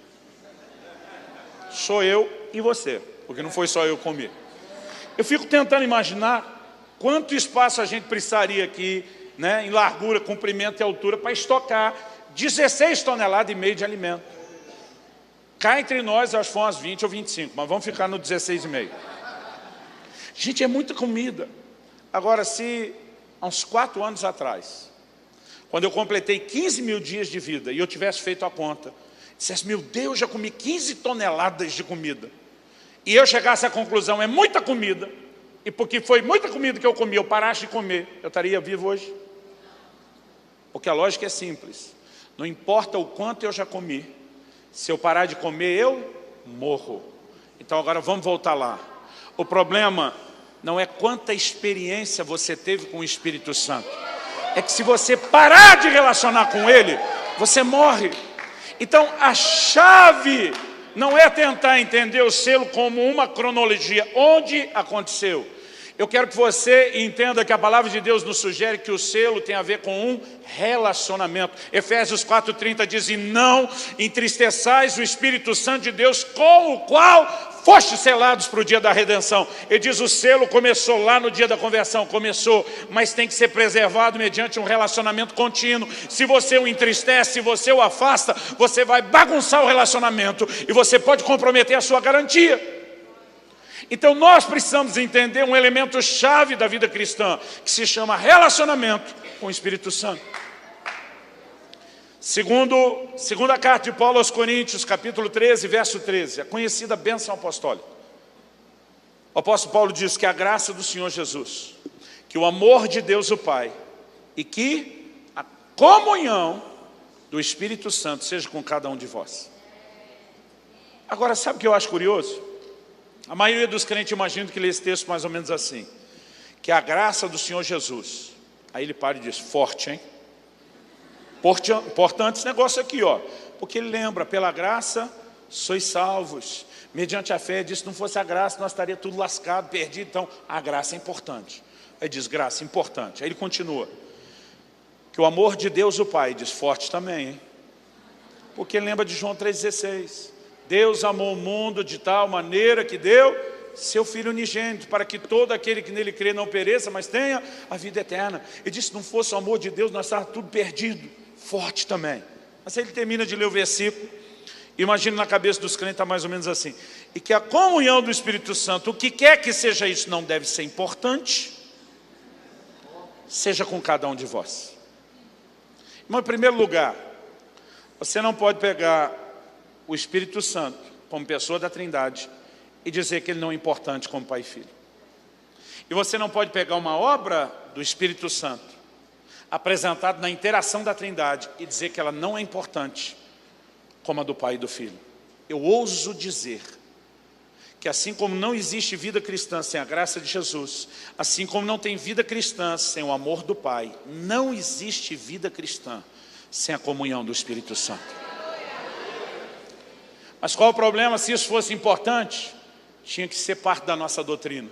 Sou eu e você, porque não foi só eu comer. Eu fico tentando imaginar quanto espaço a gente precisaria aqui, né, em largura, comprimento e altura, para estocar 16,5 toneladas de alimento. Cá entre nós, acho que foram umas 20 ou 25, mas vamos ficar no 16,5. Gente, é muita comida. Agora, se há uns 4 anos atrás, quando eu completei 15.000 dias de vida e eu tivesse feito a conta, dissesse, meu Deus, já comi 15 toneladas de comida, e eu chegasse à conclusão, é muita comida, e porque foi muita comida que eu comi, eu parasse de comer, eu estaria vivo hoje? Porque a lógica é simples. Não importa o quanto eu já comi, se eu parar de comer, eu morro. Então agora vamos voltar lá. O problema não é quanta experiência você teve com o Espírito Santo. É que se você parar de relacionar com Ele, você morre. Então a chave não é tentar entender o selo como uma cronologia, onde aconteceu. Eu quero que você entenda que a palavra de Deus nos sugere que o selo tem a ver com um relacionamento. Efésios 4,30 diz, e não entristeçais o Espírito Santo de Deus, com o qual foste selados para o dia da redenção. Ele diz, o selo começou lá no dia da conversão, começou, mas tem que ser preservado mediante um relacionamento contínuo. Se você o entristece, se você o afasta, você vai bagunçar o relacionamento e você pode comprometer a sua garantia. Então nós precisamos entender um elemento chave da vida cristã, que se chama relacionamento com o Espírito Santo. Segunda carta de Paulo aos Coríntios, capítulo 13, verso 13, a conhecida bênção apostólica. O apóstolo Paulo diz que a graça do Senhor Jesus, que o amor de Deus o Pai e que a comunhão do Espírito Santo seja com cada um de vós. Agora, sabe o que eu acho curioso? A maioria dos crentes imagina que lê esse texto mais ou menos assim, que a graça do Senhor Jesus, aí ele para e diz, forte, hein? Importante esse negócio aqui, ó, porque ele lembra, pela graça sois salvos, mediante a fé. Diz, se não fosse a graça, nós estaríamos tudo lascado, perdido. Então, a graça é importante. Aí diz, graça, importante. Aí ele continua, que o amor de Deus o Pai, diz, forte também, hein? Porque ele lembra de João 3,16. Deus amou o mundo de tal maneira que deu seu Filho unigênito, para que todo aquele que nele crê não pereça, mas tenha a vida eterna. Ele disse, se não fosse o amor de Deus, nós estávamos tudo perdido. Forte também. Mas ele termina de ler o versículo. Imagina na cabeça dos crentes, está mais ou menos assim. E que a comunhão do Espírito Santo, o que quer que seja isso, não deve ser importante, seja com cada um de vós. Mas, em primeiro lugar, você não pode pegar o Espírito Santo como pessoa da Trindade e dizer que ele não é importante como Pai e Filho. E você não pode pegar uma obra do Espírito Santo apresentada na interação da Trindade e dizer que ela não é importante como a do Pai e do Filho. Eu ouso dizer que assim como não existe vida cristã sem a graça de Jesus, assim como não tem vida cristã sem o amor do Pai, não existe vida cristã sem a comunhão do Espírito Santo. Mas qual o problema? Se isso fosse importante, tinha que ser parte da nossa doutrina.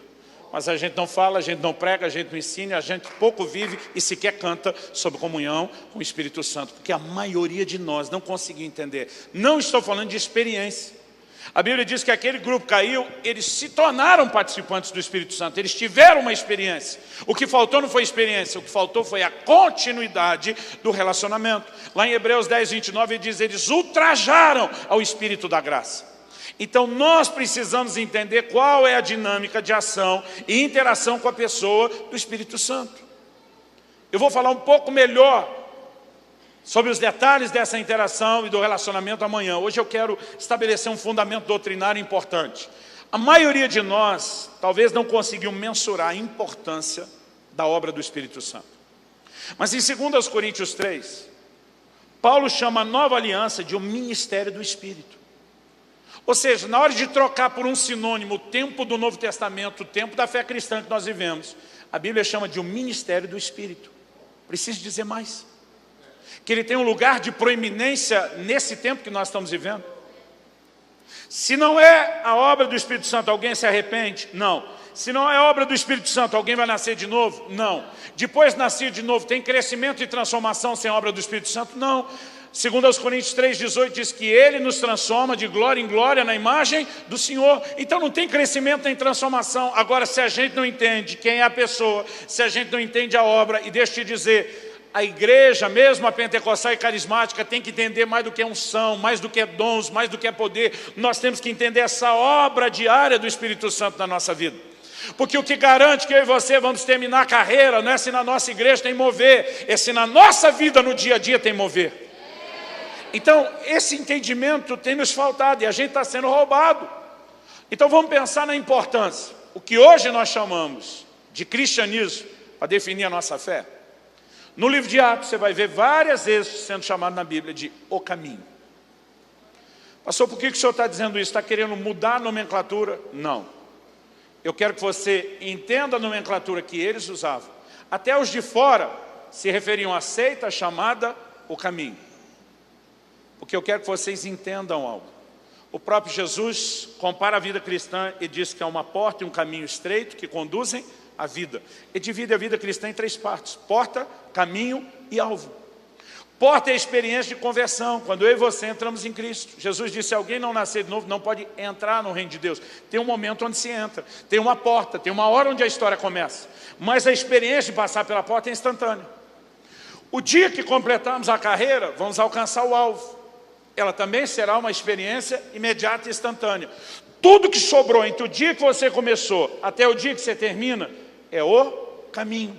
Mas a gente não fala, a gente não prega, a gente não ensina, a gente pouco vive e sequer canta sobre comunhão com o Espírito Santo, porque a maioria de nós não conseguiu entender. Não estou falando de experiência. A Bíblia diz que aquele grupo caiu, eles se tornaram participantes do Espírito Santo, eles tiveram uma experiência. O que faltou não foi experiência, o que faltou foi a continuidade do relacionamento. Lá em Hebreus 10, 29, ele diz, eles ultrajaram ao Espírito da graça. Então nós precisamos entender qual é a dinâmica de ação e interação com a pessoa do Espírito Santo. Eu vou falar um pouco melhor sobre os detalhes dessa interação e do relacionamento amanhã. Hoje eu quero estabelecer um fundamento doutrinário importante. A maioria de nós talvez não conseguiu mensurar a importância da obra do Espírito Santo. Mas em 2 Coríntios 3, Paulo chama a nova aliança de um ministério do Espírito. Ou seja, na hora de trocar por um sinônimo o tempo do Novo Testamento, o tempo da fé cristã que nós vivemos, a Bíblia chama de um ministério do Espírito. Preciso dizer mais. Que ele tem um lugar de proeminência nesse tempo que nós estamos vivendo. Se não é a obra do Espírito Santo, alguém se arrepende? Não. Se não é obra do Espírito Santo, alguém vai nascer de novo? Não. Depois de nascer de novo, tem crescimento e transformação sem obra do Espírito Santo? Não. 2 Coríntios 3,18 diz que Ele nos transforma de glória em glória na imagem do Senhor. Então não tem crescimento nem transformação. Agora, se a gente não entende quem é a pessoa, se a gente não entende a obra, e deixa eu te dizer, a igreja, mesmo a pentecostal e carismática, tem que entender mais do que unção, mais do que dons, mais do que poder. Nós temos que entender essa obra diária do Espírito Santo na nossa vida. Porque o que garante que eu e você vamos terminar a carreira não é se na nossa igreja tem mover, é se na nossa vida, no dia a dia, tem mover. Então, esse entendimento tem nos faltado e a gente está sendo roubado. Então, vamos pensar na importância. O que hoje nós chamamos de cristianismo, para definir a nossa fé. No livro de Atos, você vai ver várias vezes sendo chamado na Bíblia de o caminho. Pastor, por que o senhor está dizendo isso? Está querendo mudar a nomenclatura? Não. Eu quero que você entenda a nomenclatura que eles usavam. Até os de fora se referiam à seita chamada o caminho. Porque eu quero que vocês entendam algo. O próprio Jesus compara a vida cristã e diz que é uma porta e um caminho estreito que conduzem à vida. E divide a vida cristã em 3 partes: porta, caminho e alvo. Porta é a experiência de conversão, quando eu e você entramos em Cristo. Jesus disse, se alguém não nascer de novo, não pode entrar no reino de Deus. Tem um momento onde se entra, tem uma porta, tem uma hora onde a história começa. Mas a experiência de passar pela porta é instantânea. O dia que completarmos a carreira, vamos alcançar o alvo. Ela também será uma experiência imediata e instantânea. Tudo que sobrou entre o dia que você começou até o dia que você termina é o caminho.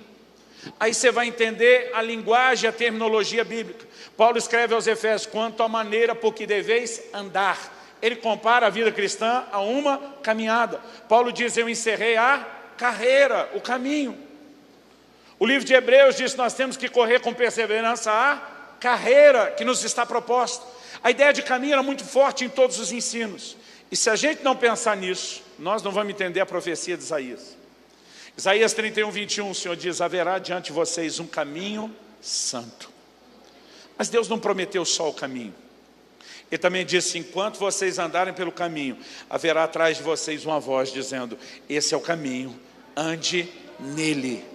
Aí você vai entender a linguagem, a terminologia bíblica. Paulo escreve aos Efésios, quanto à maneira por que deveis andar. Ele compara a vida cristã a uma caminhada. Paulo diz, eu encerrei a carreira, o caminho. O livro de Hebreus diz que nós temos que correr com perseverança a carreira que nos está proposta. A ideia de caminho era muito forte em todos os ensinos. E se a gente não pensar nisso, nós não vamos entender a profecia de Isaías. Isaías 31, 21, o Senhor diz, haverá diante de vocês um caminho santo. Mas Deus não prometeu só o caminho. Ele também disse, enquanto vocês andarem pelo caminho, haverá atrás de vocês uma voz dizendo, esse é o caminho, ande nele.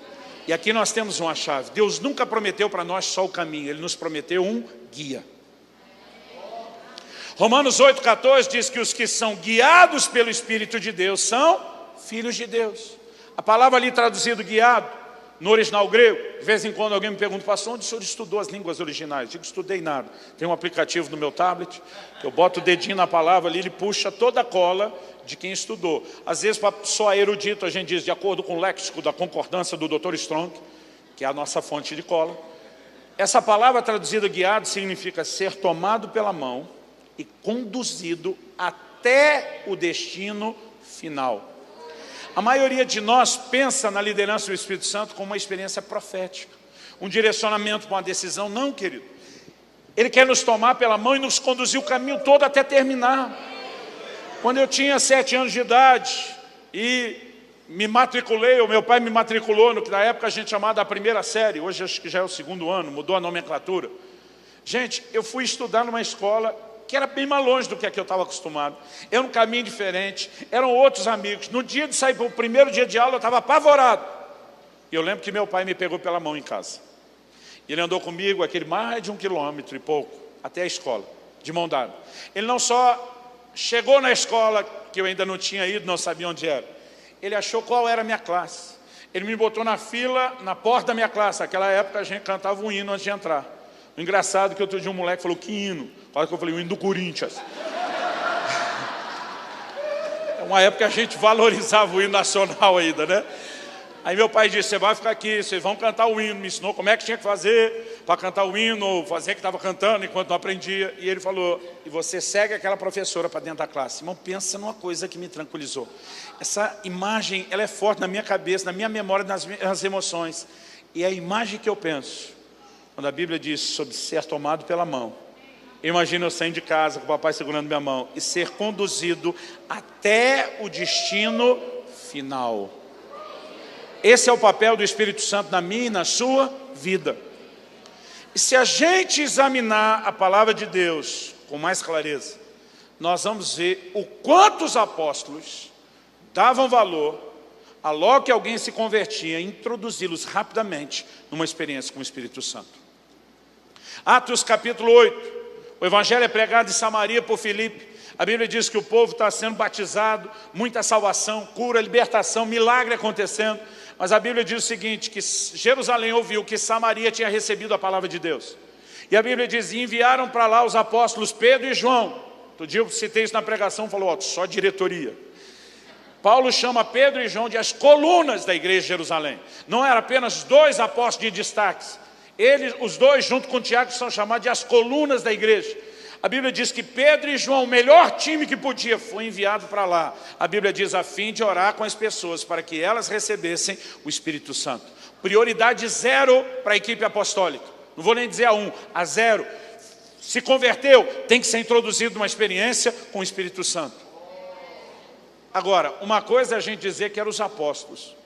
E aqui nós temos uma chave. Deus nunca prometeu para nós só o caminho, Ele nos prometeu um guia. Romanos 8,14 diz que os que são guiados pelo Espírito de Deus são filhos de Deus. A palavra ali traduzida guiado, no original grego, de vez em quando alguém me pergunta, pastor, onde o senhor estudou as línguas originais? Eu digo, estudei nada. Tem um aplicativo no meu tablet, que eu boto o dedinho na palavra ali, ele puxa toda a cola de quem estudou. Às vezes, para só erudito, a gente diz, de acordo com o léxico da concordância do Dr. Strong, que é a nossa fonte de cola. Essa palavra traduzida guiado significa ser tomado pela mão e conduzido até o destino final. A maioria de nós pensa na liderança do Espírito Santo como uma experiência profética, um direcionamento para uma decisão. Não, querido. Ele quer nos tomar pela mão e nos conduzir o caminho todo até terminar. Quando eu tinha 7 anos de idade e me matriculei, o meu pai me matriculou no que na época a gente chamava da primeira série, hoje acho que já é o 2º ano, mudou a nomenclatura. Gente, eu fui estudar numa escola que era bem mais longe do que a que eu estava acostumado. Era um caminho diferente, eram outros amigos. No dia de sair para o primeiro dia de aula, eu estava apavorado. E eu lembro que meu pai me pegou pela mão em casa. E ele andou comigo aquele mais de 1 quilômetro e pouco, até a escola, de mão dada. Ele não só chegou na escola, que eu ainda não tinha ido, não sabia onde era. Ele achou qual era a minha classe. Ele me botou na fila, na porta da minha classe. Naquela época a gente cantava um hino antes de entrar. O engraçado é que outro dia um moleque falou, que hino? Quase que eu falei, o hino do Corinthians. É uma época que a gente valorizava o hino nacional ainda, né? Aí meu pai disse, você vai ficar aqui, vocês vão cantar o hino. Me ensinou como é que tinha que fazer para cantar o hino, ou fazer que estava cantando enquanto não aprendia. E ele falou, e você segue aquela professora para dentro da classe. Irmão, pensa numa coisa que me tranquilizou. Essa imagem, ela é forte na minha cabeça, na minha memória, nas minhas emoções. E é a imagem que eu penso, quando a Bíblia diz sobre ser tomado pela mão. Imagina eu saindo de casa com o papai segurando minha mão e ser conduzido até o destino final. Esse é o papel do Espírito Santo na minha e na sua vida. E se a gente examinar a palavra de Deus com mais clareza, nós vamos ver o quanto os apóstolos davam valor a logo que alguém se convertia, introduzi-los rapidamente numa experiência com o Espírito Santo. Atos capítulo 8, o evangelho é pregado em Samaria por Filipe. A Bíblia diz que o povo está sendo batizado, muita salvação, cura, libertação, milagre acontecendo. Mas a Bíblia diz o seguinte, que Jerusalém ouviu que Samaria tinha recebido a palavra de Deus. E a Bíblia diz, e enviaram para lá os apóstolos Pedro e João. Outro dia eu citei isso na pregação, falou, ó, só diretoria. Paulo chama Pedro e João de as colunas da igreja de Jerusalém. Não eram apenas 2 apóstolos de destaques. Eles, os 2, junto com Tiago, são chamados de as colunas da igreja. A Bíblia diz que Pedro e João, o melhor time que podia, foi enviado para lá. A Bíblia diz a fim de orar com as pessoas, para que elas recebessem o Espírito Santo. Prioridade 0 para a equipe apostólica. Não vou nem dizer a 1, a 0. Se converteu, tem que ser introduzido numa experiência com o Espírito Santo. Agora, uma coisa é a gente dizer que eram os apóstolos.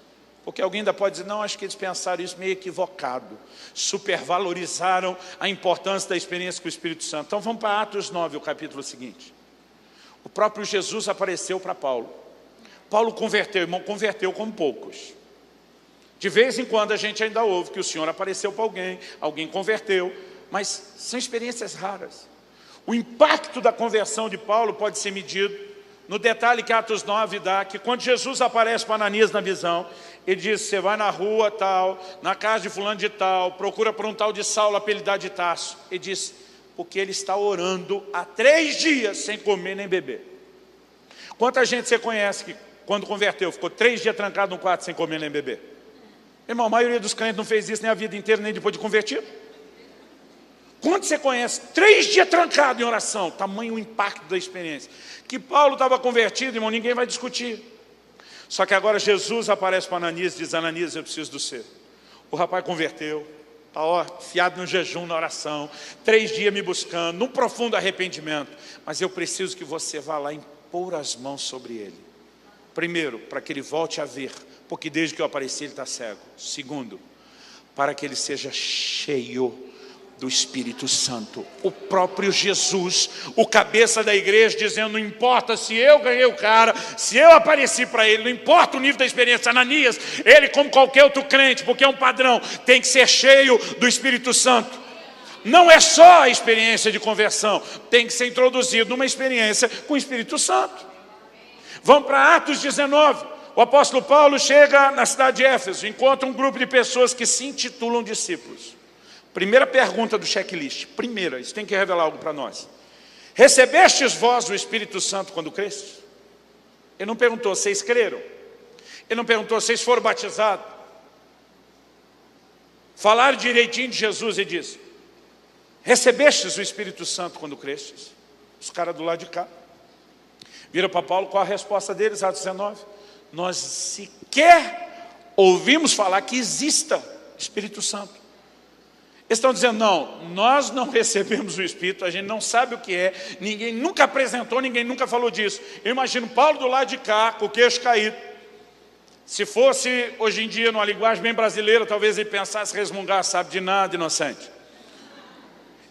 Porque alguém ainda pode dizer, não, acho que eles pensaram isso meio equivocado. Supervalorizaram a importância da experiência com o Espírito Santo. Então vamos para Atos 9, o capítulo seguinte. O próprio Jesus apareceu para Paulo. Paulo converteu, irmão, converteu como poucos. De vez em quando a gente ainda ouve que o Senhor apareceu para alguém, alguém converteu, mas são experiências raras. O impacto da conversão de Paulo pode ser medido no detalhe que Atos 9 dá, que quando Jesus aparece para Ananias na visão, ele diz, você vai na rua tal, na casa de fulano de tal, procura por um tal de Saulo, apelidado de Tarso. Ele diz, porque ele está orando há 3 dias sem comer nem beber. Quanta gente você conhece que quando converteu, ficou 3 dias trancado no quarto sem comer nem beber? Irmão, a maioria dos crentes não fez isso nem a vida inteira, nem depois de convertido. Quanto você conhece? 3 dias trancado em oração, tamanho o impacto da experiência. Que Paulo estava convertido, irmão, ninguém vai discutir. Só que agora Jesus aparece para Ananias e diz, Ananias, eu preciso do seu. O rapaz converteu, está fiado no jejum, na oração, 3 dias me buscando, num profundo arrependimento. Mas eu preciso que você vá lá e impor as mãos sobre ele. Primeiro, para que ele volte a ver, porque desde que eu apareci ele está cego. Segundo, para que ele seja cheio do Espírito Santo. O próprio Jesus, o cabeça da igreja, dizendo, não importa se eu ganhei o cara, se eu apareci para ele, não importa o nível da experiência. Ananias, ele como qualquer outro crente, porque é um padrão, tem que ser cheio do Espírito Santo. Não é só a experiência de conversão, tem que ser introduzido numa experiência com o Espírito Santo. Vamos para Atos 19. O apóstolo Paulo chega na cidade de Éfeso, encontra um grupo de pessoas que se intitulam discípulos. Primeira pergunta do checklist. Primeira, isso tem que revelar algo para nós. Recebestes vós o Espírito Santo quando crestes? Ele não perguntou, vocês creram? Ele não perguntou, vocês foram batizados? Falaram direitinho de Jesus e disse, recebestes o Espírito Santo quando crestes? Os caras do lado de cá. Viram para Paulo, qual a resposta deles? Atos 19. Nós sequer ouvimos falar que exista Espírito Santo. Eles estão dizendo, não, nós não recebemos o Espírito, a gente não sabe o que é, ninguém nunca apresentou, ninguém nunca falou disso. Eu imagino Paulo do lado de cá, com o queixo caído. Se fosse hoje em dia, numa linguagem bem brasileira, talvez ele pensasse, resmungar, sabe de nada, inocente.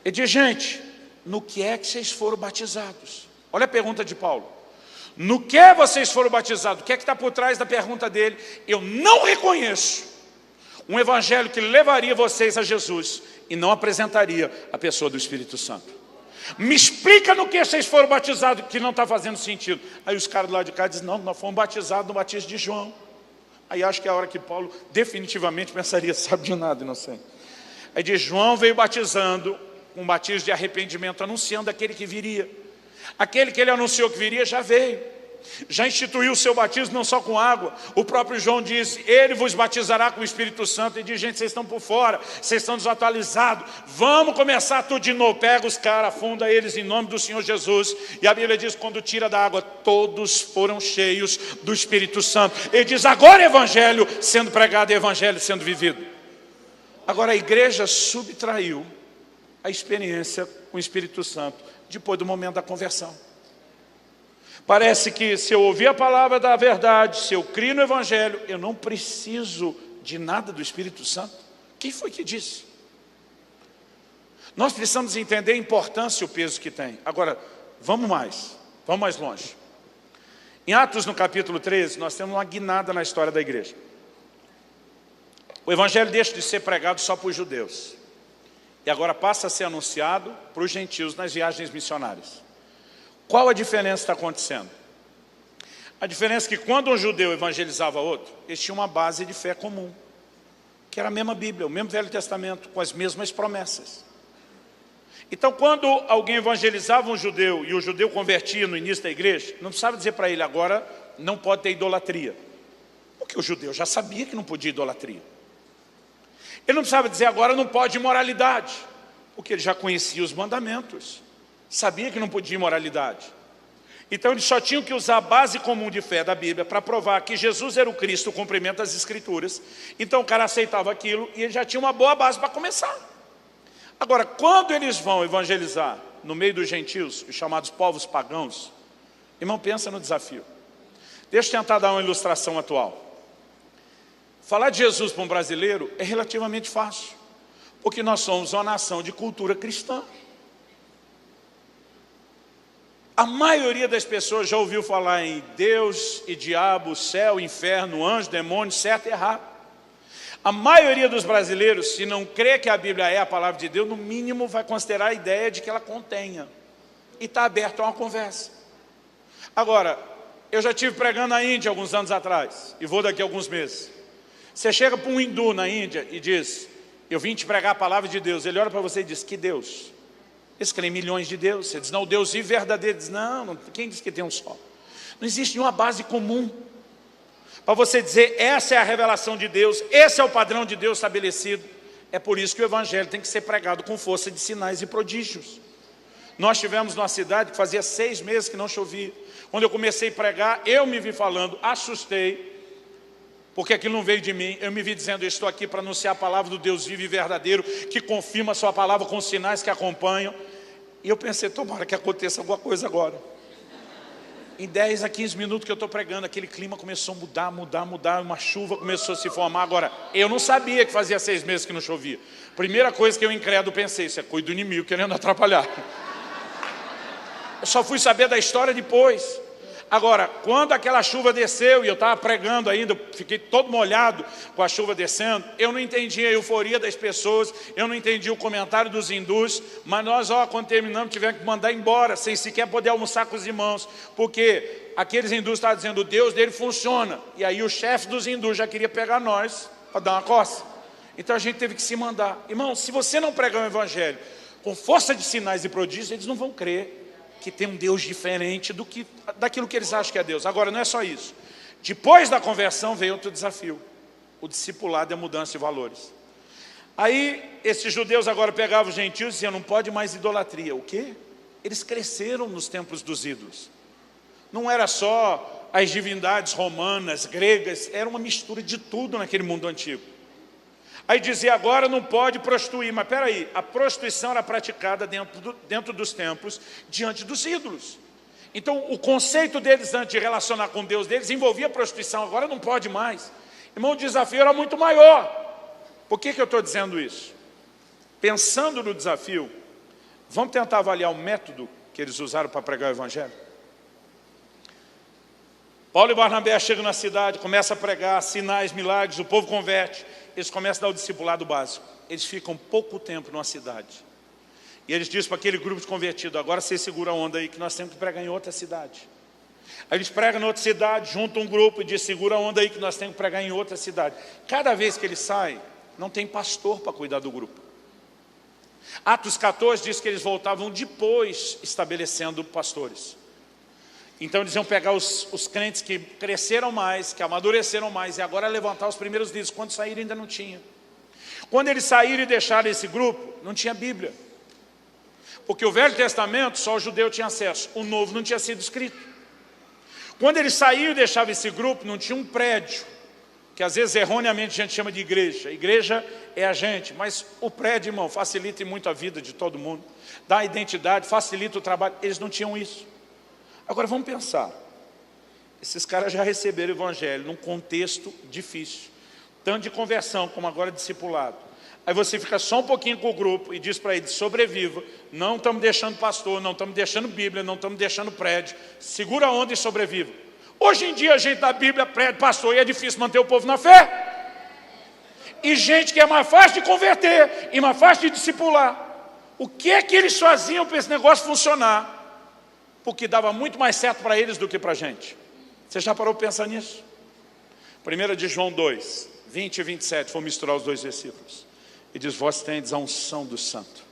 Ele diz, gente, no que é que vocês foram batizados? Olha a pergunta de Paulo. No que vocês foram batizados? O que é que está por trás da pergunta dele? Eu não reconheço um evangelho que levaria vocês a Jesus e não apresentaria a pessoa do Espírito Santo. Me explica no que vocês foram batizados, que não está fazendo sentido. Aí os caras do lado de cá dizem, não, nós fomos batizados no batismo de João. Aí acho que é a hora que Paulo definitivamente pensaria, sabe de nada, inocente. Aí diz, João veio batizando, um batismo de arrependimento, anunciando aquele que viria. Aquele que ele anunciou que viria já veio. Já instituiu o seu batismo não só com água. O próprio João diz, ele vos batizará com o Espírito Santo. E diz, gente, vocês estão por fora, vocês estão desatualizados. Vamos começar tudo de novo. Pega os caras, afunda eles em nome do Senhor Jesus. E a Bíblia diz, quando tira da água, todos foram cheios do Espírito Santo. Ele diz, agora é evangelho sendo pregado e evangelho sendo vivido. Agora a igreja subtraiu a experiência com o Espírito Santo depois do momento da conversão. Parece que se eu ouvir a palavra da verdade, se eu crio no evangelho, eu não preciso de nada do Espírito Santo. Quem foi que disse? Nós precisamos entender a importância e o peso que tem. Agora, vamos mais longe. Em Atos, no capítulo 13, nós temos uma guinada na história da igreja. O evangelho deixa de ser pregado só para os judeus. E agora passa a ser anunciado para os gentios nas viagens missionárias. Qual a diferença que está acontecendo? A diferença é que quando um judeu evangelizava outro, eles tinham uma base de fé comum, que era a mesma Bíblia, o mesmo Velho Testamento, com as mesmas promessas. Então, quando alguém evangelizava um judeu e o judeu convertia no início da igreja, não precisava dizer para ele, agora não pode ter idolatria. Porque o judeu já sabia que não podia idolatria. Ele não precisava dizer, agora não pode imoralidade, porque ele já conhecia os mandamentos. Sabia que não podia imoralidade. Então eles só tinham que usar a base comum de fé da Bíblia para provar que Jesus era o Cristo, o cumprimento das Escrituras. Então o cara aceitava aquilo e ele já tinha uma boa base para começar. Agora, quando eles vão evangelizar no meio dos gentios, os chamados povos pagãos, irmão, pensa no desafio. Deixa eu tentar dar uma ilustração atual. Falar de Jesus para um brasileiro é relativamente fácil, porque nós somos uma nação de cultura cristã. A maioria das pessoas já ouviu falar em Deus e diabo, céu, inferno, anjo, demônio, certo e errado. A maioria dos brasileiros, se não crê que a Bíblia é a palavra de Deus, no mínimo vai considerar a ideia de que ela contenha. E está aberto a uma conversa. Agora, eu já estive pregando na Índia alguns anos atrás, e vou daqui a alguns meses. Você chega para um hindu na Índia e diz, eu vim te pregar a palavra de Deus. Ele olha para você e diz, que Deus? Eles creem milhões de deuses. Você diz, não, o Deus vivo verdadeiro. Diz, não, quem diz que tem um só? Não existe nenhuma base comum para você dizer, essa é a revelação de Deus, esse é o padrão de Deus estabelecido. É por isso que o evangelho tem que ser pregado com força de sinais e prodígios. Nós tivemos numa cidade que fazia 6 meses que não chovia. Quando eu comecei a pregar, eu me vi falando, assustei, porque aquilo não veio de mim. Eu me vi dizendo, eu estou aqui para anunciar a palavra do Deus vivo e verdadeiro, que confirma a sua palavra com sinais que acompanham. E eu pensei, tomara que aconteça alguma coisa agora. Em 10 a 15 minutos que eu estou pregando, aquele clima começou a mudar, uma chuva começou a se formar. Agora, eu não sabia que fazia 6 meses que não chovia. Primeira coisa que eu incrédulo pensei, isso é coisa do inimigo querendo atrapalhar. Eu só fui saber da história depois. Agora, quando aquela chuva desceu, e eu estava pregando ainda, fiquei todo molhado com a chuva descendo, eu não entendi a euforia das pessoas, eu não entendi o comentário dos hindus, mas nós, quando terminamos, tivemos que mandar embora, sem sequer poder almoçar com os irmãos, porque aqueles hindus estavam dizendo, o Deus dele funciona, e aí o chefe dos hindus já queria pegar nós para dar uma coça. Então a gente teve que se mandar. Irmão, se você não pregar o evangelho com força de sinais e prodígios, eles não vão crer que tem um Deus diferente daquilo que eles acham que é Deus. Agora, não é só isso. Depois da conversão veio outro desafio. O discipulado é a mudança de valores. Aí, esses judeus agora pegavam os gentios e diziam, não pode mais idolatria. O quê? Eles cresceram nos templos dos ídolos. Não era só as divindades romanas, gregas, era uma mistura de tudo naquele mundo antigo. Aí dizia, agora não pode prostituir. Mas peraí, a prostituição era praticada dentro dos templos, diante dos ídolos. Então, o conceito deles antes de relacionar com Deus deles envolvia a prostituição, agora não pode mais. Irmão, o desafio era muito maior. Por que eu estou dizendo isso? Pensando no desafio, vamos tentar avaliar o método que eles usaram para pregar o Evangelho? Paulo e Barnabé chegam na cidade, começam a pregar, sinais, milagres, o povo converte. Eles começam a dar o discipulado básico. Eles ficam pouco tempo numa cidade. E eles dizem para aquele grupo de convertidos, agora vocês seguram a onda aí, que nós temos que pregar em outra cidade. Aí eles pregam em outra cidade, juntam um grupo e dizem, segura a onda aí, que nós temos que pregar em outra cidade. Cada vez que eles saem, não tem pastor para cuidar do grupo. Atos 14 diz que eles voltavam depois estabelecendo pastores. Então eles iam pegar os crentes que cresceram mais, que amadureceram mais, e agora levantar os primeiros líderes. Quando saíram ainda não tinha. Quando eles saíram e deixaram esse grupo, não tinha Bíblia. Porque o Velho Testamento só o judeu tinha acesso, o Novo não tinha sido escrito. Quando eles saíram e deixavam esse grupo, não tinha um prédio, que às vezes erroneamente a gente chama de igreja. A igreja é a gente, mas o prédio, irmão, facilita muito a vida de todo mundo, dá identidade, facilita o trabalho. Eles não tinham isso. Agora vamos pensar, esses caras já receberam o Evangelho num contexto difícil, tanto de conversão como agora discipulado. Aí você fica só um pouquinho com o grupo e diz para eles, sobreviva, não estamos deixando pastor, não estamos deixando Bíblia, não estamos deixando prédio, segura a onda e sobreviva. Hoje em dia a gente dá Bíblia, prédio, pastor, e é difícil manter o povo na fé. E gente que é mais fácil de converter e mais fácil de discipular. O que é que eles faziam para esse negócio funcionar? Porque dava muito mais certo para eles do que para a gente. Você já parou para pensar nisso? 1 de João 2, 20 e 27, vou misturar os dois versículos. E diz, vós tendes a unção do Santo.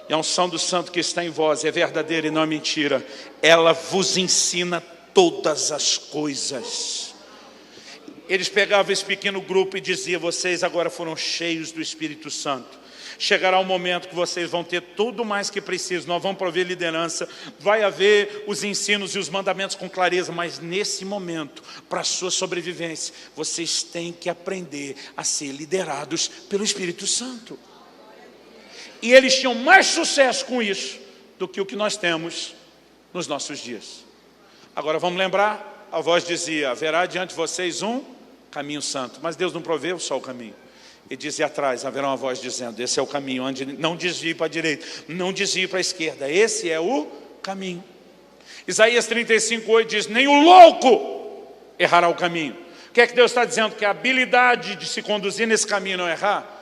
E a unção do Santo que está em vós é verdadeira e não é mentira. Ela vos ensina todas as coisas. Eles pegavam esse pequeno grupo e diziam, vocês agora foram cheios do Espírito Santo. Chegará um momento que vocês vão ter tudo mais que precisam. Nós vamos prover liderança, vai haver os ensinos e os mandamentos com clareza, mas nesse momento, para a sua sobrevivência, vocês têm que aprender a ser liderados pelo Espírito Santo. E eles tinham mais sucesso com isso do que o que nós temos nos nossos dias. Agora vamos lembrar, a voz dizia, haverá diante de vocês um caminho santo, mas Deus não proveu só o caminho. E dizia atrás, haverá uma voz dizendo, esse é o caminho, onde não desvie para a direita, não desvie para a esquerda, esse é o caminho. Isaías 35:8 diz, nem o louco errará o caminho. O que é que Deus está dizendo? Que a habilidade de se conduzir nesse caminho não errar,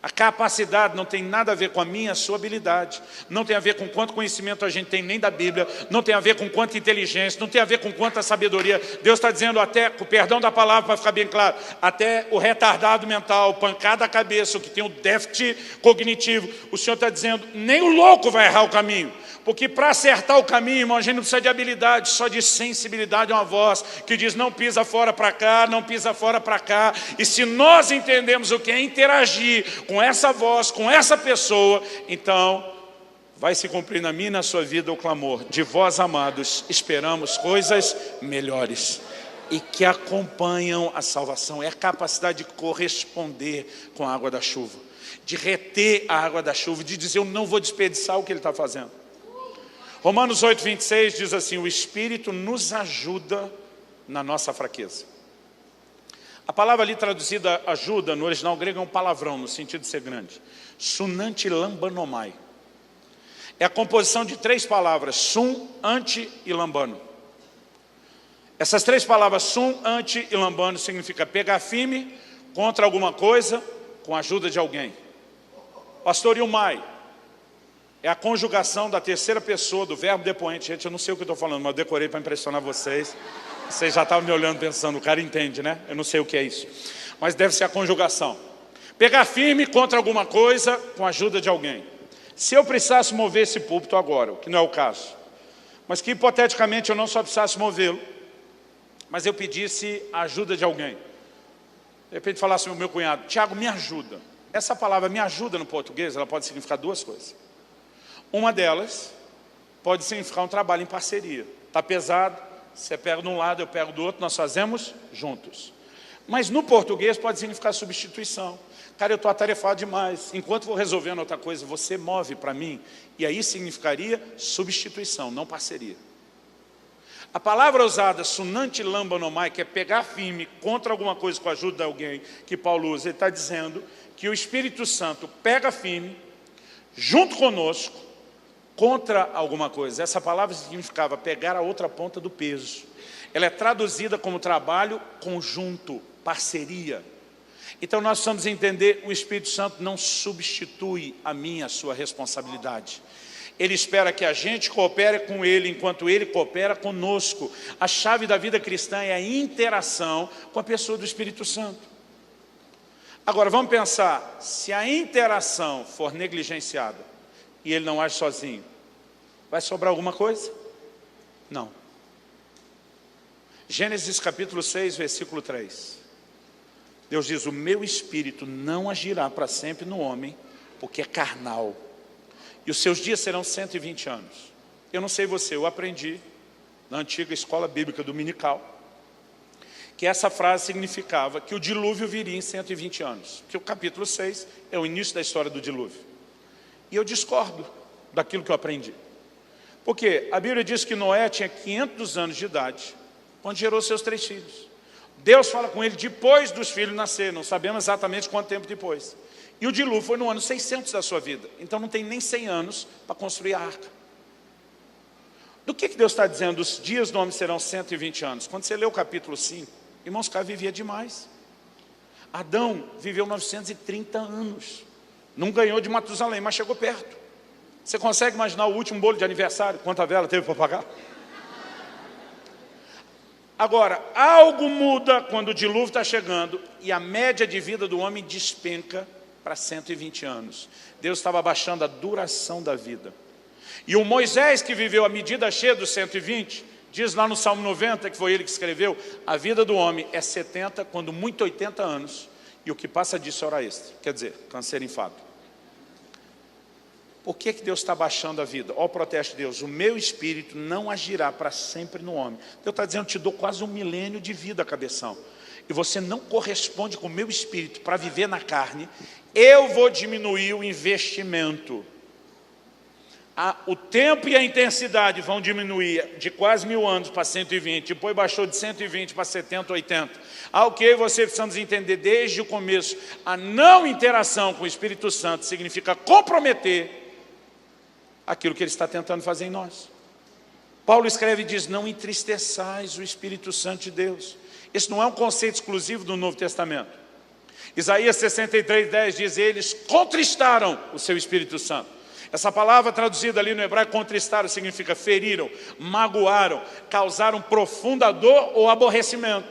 a capacidade não tem nada a ver com a minha, a sua habilidade, não tem a ver com quanto conhecimento a gente tem nem da Bíblia, não tem a ver com quanta inteligência, não tem a ver com quanta sabedoria. Deus está dizendo até, com o perdão da palavra para ficar bem claro, até o retardado mental, pancada a cabeça, o que tem o déficit cognitivo, o Senhor está dizendo, nem o louco vai errar o caminho. Porque para acertar o caminho, irmão, a gente não precisa de habilidade, só de sensibilidade a uma voz que diz não pisa fora para cá, não pisa fora para cá. E se nós entendemos o que é interagir com essa voz, com essa pessoa, então vai se cumprir na minha e na sua vida o clamor de vós, amados, esperamos coisas melhores e que acompanham a salvação. É a capacidade de corresponder com a água da chuva, de reter a água da chuva, de dizer eu não vou desperdiçar o que Ele está fazendo. Romanos 8:26 diz assim, o Espírito nos ajuda na nossa fraqueza. A palavra ali traduzida ajuda, no original grego é um palavrão, no sentido de ser grande. Sunanti lambanomai. É a composição de 3 palavras, sum, anti e lambano. Essas 3 palavras, sum, anti e lambano, significa pegar firme contra alguma coisa com a ajuda de alguém. Pastor Ilmai. É a conjugação da terceira pessoa do verbo depoente. Gente, eu não sei o que eu estou falando, mas eu decorei para impressionar vocês. Vocês já estavam me olhando pensando, o cara entende, né? Eu não sei o que é isso. Mas deve ser a conjugação. Pegar firme contra alguma coisa com a ajuda de alguém. Se eu precisasse mover esse púlpito agora, o que não é o caso, mas que hipoteticamente eu não só precisasse movê-lo, mas eu pedisse a ajuda de alguém. De repente falasse ao meu cunhado, Tiago, me ajuda. Essa palavra me ajuda no português, ela pode significar 2 coisas. Uma delas pode significar um trabalho em parceria. Está pesado, você pega de um lado, eu pego do outro, nós fazemos juntos. Mas no português pode significar substituição. Cara, eu estou atarefado demais. Enquanto vou resolvendo outra coisa, você move para mim. E aí significaria substituição, não parceria. A palavra usada, sunanti lambanomai, que é pegar firme contra alguma coisa com a ajuda de alguém, que Paulo usa, ele está dizendo que o Espírito Santo pega firme, junto conosco, contra alguma coisa. Essa palavra significava pegar a outra ponta do peso. Ela é traduzida como trabalho conjunto, parceria. Então nós precisamos entender, o Espírito Santo não substitui a minha, a sua responsabilidade. Ele espera que a gente coopere com Ele, enquanto Ele coopera conosco. A chave da vida cristã é a interação com a pessoa do Espírito Santo. Agora vamos pensar, se a interação for negligenciada, e Ele não age sozinho, vai sobrar alguma coisa? Não. Gênesis capítulo 6, versículo 3. Deus diz, o meu espírito não agirá para sempre no homem, porque é carnal. E os seus dias serão 120 anos. Eu não sei você, eu aprendi na antiga escola bíblica dominical, que essa frase significava que o dilúvio viria em 120 anos. Que o capítulo 6 é o início da história do dilúvio. E eu discordo daquilo que eu aprendi. Porque a Bíblia diz que Noé tinha 500 anos de idade, quando gerou seus 3 filhos. Deus fala com ele depois dos filhos nascerem, não sabemos exatamente quanto tempo depois. E o dilúvio foi no ano 600 da sua vida. Então não tem nem 100 anos para construir a arca. Do que Deus está dizendo? Os dias do homem serão 120 anos. Quando você lê o capítulo 5, irmãos, o cara vivia demais. Adão viveu 930 anos. Não ganhou de Matusalém, mas chegou perto. Você consegue imaginar o último bolo de aniversário? Quanta vela teve para pagar? Agora, algo muda quando o dilúvio está chegando e a média de vida do homem despenca para 120 anos. Deus estava abaixando a duração da vida. E o Moisés, que viveu a medida cheia dos 120, diz lá no Salmo 90, que foi ele que escreveu, a vida do homem é 70, quando muito 80 anos, e o que passa disso é hora extra, quer dizer, câncer infarto. Por que Deus está baixando a vida? Olha o protesto de Deus, o meu espírito não agirá para sempre no homem. Deus está dizendo, te dou quase 1 milênio de vida, cabeção. E você não corresponde com o meu espírito para viver na carne, eu vou diminuir o investimento. O tempo e a intensidade vão diminuir de quase 1000 anos para 120, depois baixou de 120 para 70, 80. Ok, você precisamos entender desde o começo, a não interação com o Espírito Santo significa comprometer aquilo que Ele está tentando fazer em nós. Paulo escreve e diz, não entristeçais o Espírito Santo de Deus. Esse não é um conceito exclusivo do Novo Testamento. Isaías 63:10 diz, eles contristaram o seu Espírito Santo. Essa palavra traduzida ali no hebraico, contristaram, significa feriram, magoaram, causaram profunda dor ou aborrecimento.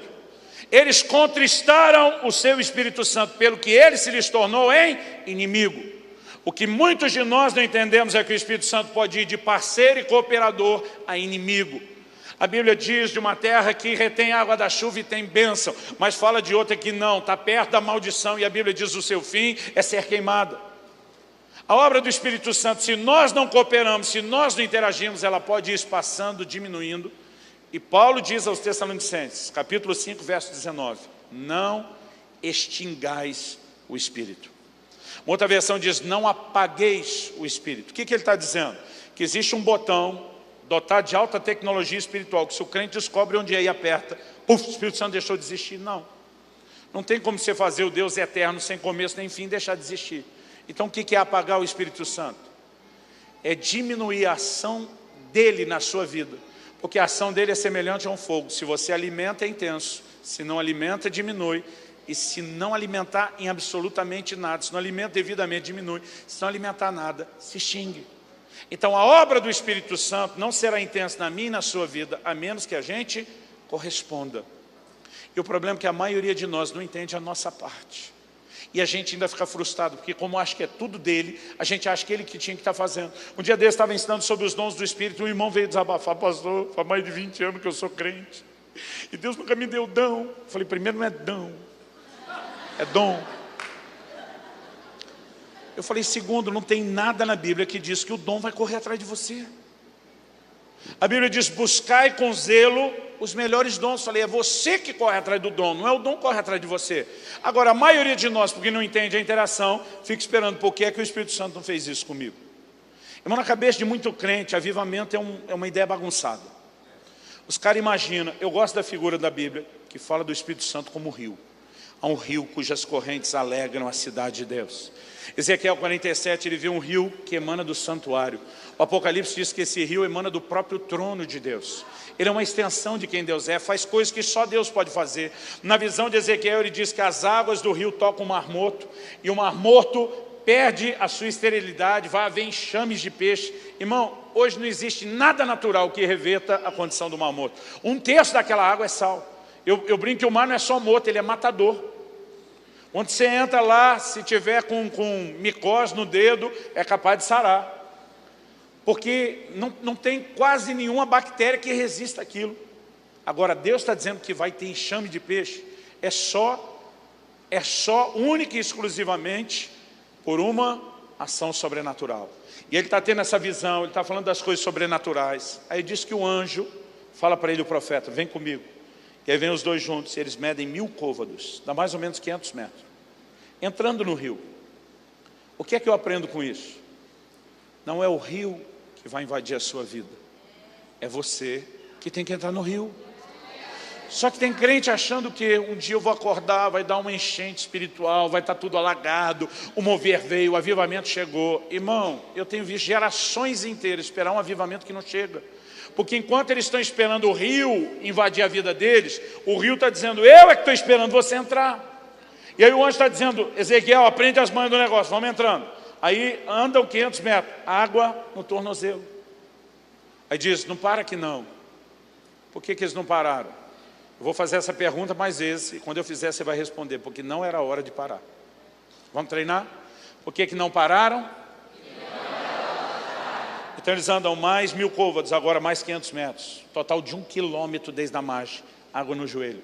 Eles contristaram o seu Espírito Santo, pelo que ele se lhes tornou em inimigo. O que muitos de nós não entendemos é que o Espírito Santo pode ir de parceiro e cooperador a inimigo. A Bíblia diz de uma terra que retém água da chuva e tem bênção, mas fala de outra que não, está perto da maldição, e a Bíblia diz o seu fim é ser queimada. A obra do Espírito Santo, se nós não cooperamos, se nós não interagimos, ela pode ir passando, diminuindo. E Paulo diz aos Tessalonicenses, capítulo 5, verso 19, não extingais o Espírito. Uma outra versão diz, não apagueis o Espírito. O que ele está dizendo? Que existe um botão dotado de alta tecnologia espiritual, que se o crente descobre onde é e aperta, puf, o Espírito Santo deixou de existir. Não. Não tem como você fazer o Deus eterno, sem começo nem fim, deixar de existir. Então o que é apagar o Espírito Santo? É diminuir a ação dele na sua vida. Porque a ação dele é semelhante a um fogo. Se você alimenta, é intenso. Se não alimenta, diminui. E se não alimentar em absolutamente nada, se não alimenta devidamente, diminui. Se não alimentar nada, se extingue. Então a obra do Espírito Santo não será intensa na minha e na sua vida, a menos que a gente corresponda. E o problema é que a maioria de nós não entende a nossa parte. E a gente ainda fica frustrado, porque como acha que é tudo dele, a gente acha que ele que tinha que estar fazendo. Um dia desse estava ensinando sobre os dons do Espírito, um irmão veio desabafar, pastor, faz mais de 20 anos que eu sou crente. E Deus nunca me deu dom. Eu falei, primeiro não é dom, é dom. Eu falei, segundo, não tem nada na Bíblia que diz que o dom vai correr atrás de você. A Bíblia diz, buscai com zelo os melhores dons. Falei, é você que corre atrás do dom, não é o dom que corre atrás de você. Agora, a maioria de nós, porque não entende a interação, fica esperando, por que é que o Espírito Santo não fez isso comigo? Irmão, na cabeça de muito crente, avivamento é uma ideia bagunçada. Os caras imaginam, eu gosto da figura da Bíblia, que fala do Espírito Santo como rio. Há um rio cujas correntes alegram a cidade de Deus. Ezequiel 47, ele viu um rio que emana do santuário. O Apocalipse diz que esse rio emana do próprio trono de Deus. Ele é uma extensão de quem Deus é, faz coisas que só Deus pode fazer. Na visão de Ezequiel, ele diz que as águas do rio tocam o Mar Morto, e o Mar Morto perde a sua esterilidade, vai haver enxames de peixe. Irmão, hoje não existe nada natural que reverta a condição do Mar Morto. 1/3 daquela água é sal. Eu brinco que o mar não é só morto, ele é matador. Onde você entra lá, se tiver com micose no dedo, é capaz de sarar. Porque não tem quase nenhuma bactéria que resista àquilo. Agora, Deus está dizendo que vai ter enxame de peixe. É só única e exclusivamente por uma ação sobrenatural. E ele está tendo essa visão, ele está falando das coisas sobrenaturais. Aí diz que o anjo fala para ele, o profeta, vem comigo. E aí vem os dois juntos, e eles medem 1000 côvados, dá mais ou menos 500 metros. Entrando no rio. O que é que eu aprendo com isso? Não é o rio que vai invadir a sua vida. É você que tem que entrar no rio. Só que tem crente achando que um dia eu vou acordar, vai dar uma enchente espiritual, vai estar tudo alagado, o mover veio, o avivamento chegou. Irmão, eu tenho visto gerações inteiras esperar um avivamento que não chega. Porque enquanto eles estão esperando o rio invadir a vida deles, o rio está dizendo, eu é que estou esperando você entrar. E aí o anjo está dizendo, Ezequiel, aprende as manhas do negócio, vamos entrando. Aí andam 500 metros, água no tornozelo. Aí diz, não para aqui não. Por que eles não pararam? Eu vou fazer essa pergunta mais vezes, e quando eu fizer você vai responder, porque não era hora de parar. Vamos treinar? Por que não pararam? Então eles andam mais 1000 côvados, agora mais 500 metros. Total de 1 quilômetro desde a margem, água no joelho.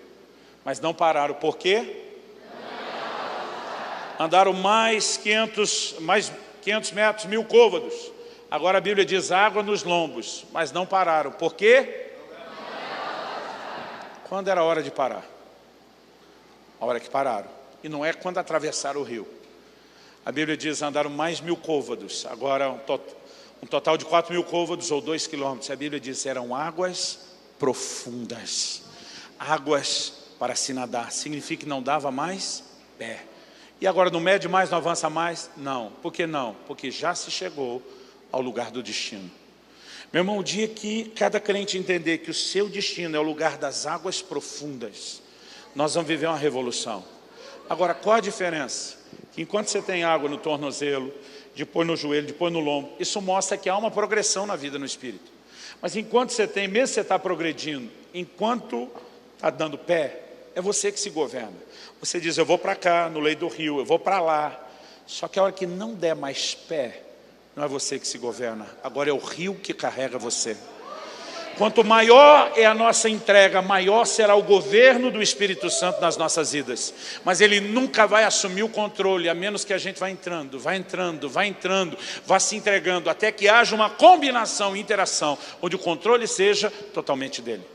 Mas não pararam, por quê? Andaram mais 500 metros, 1000 côvados. Agora a Bíblia diz água nos lombos, mas não pararam. Por quê? Quando era a hora de parar? A hora que pararam. E não é quando atravessaram o rio. A Bíblia diz andaram mais 1000 côvados. Agora um total de 4000 côvados ou 2 quilômetros. A Bíblia diz eram águas profundas. Águas para se nadar. Significa que não dava mais pé. E agora não mede mais, não avança mais? Não. Por que não? Porque já se chegou ao lugar do destino. Meu irmão, o dia que cada crente entender que o seu destino é o lugar das águas profundas, nós vamos viver uma revolução. Agora, qual a diferença? Que enquanto você tem água no tornozelo, depois no joelho, depois no lombo, isso mostra que há uma progressão na vida no Espírito. Mas enquanto você tem, mesmo você está progredindo, enquanto está dando pé, é você que se governa. Você diz, eu vou para cá, no leito do rio, eu vou para lá. Só que a hora que não der mais pé, não é você que se governa. Agora é o rio que carrega você. Quanto maior é a nossa entrega, maior será o governo do Espírito Santo nas nossas vidas. Mas ele nunca vai assumir o controle, a menos que a gente vá entrando, vá se entregando, até que haja uma combinação, interação, onde o controle seja totalmente dele.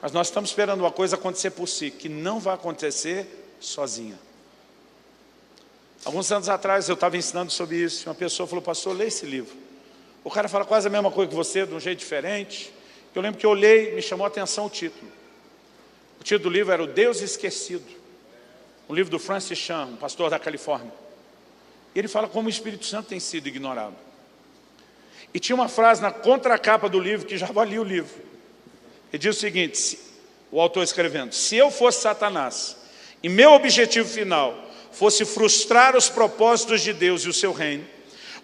Mas nós estamos esperando uma coisa acontecer por si, que não vai acontecer sozinha. Alguns anos atrás eu estava ensinando sobre isso, uma pessoa falou, pastor, lê esse livro. O cara fala quase a mesma coisa que você, de um jeito diferente. Eu lembro que eu olhei, me chamou a atenção o título. O título do livro era O Deus Esquecido. Um livro do Francis Chan, um pastor da Califórnia. E ele fala como o Espírito Santo tem sido ignorado. E tinha uma frase na contracapa do livro, que já valia o livro. Ele diz o seguinte, o autor escrevendo, se eu fosse Satanás, e meu objetivo final fosse frustrar os propósitos de Deus e o seu reino,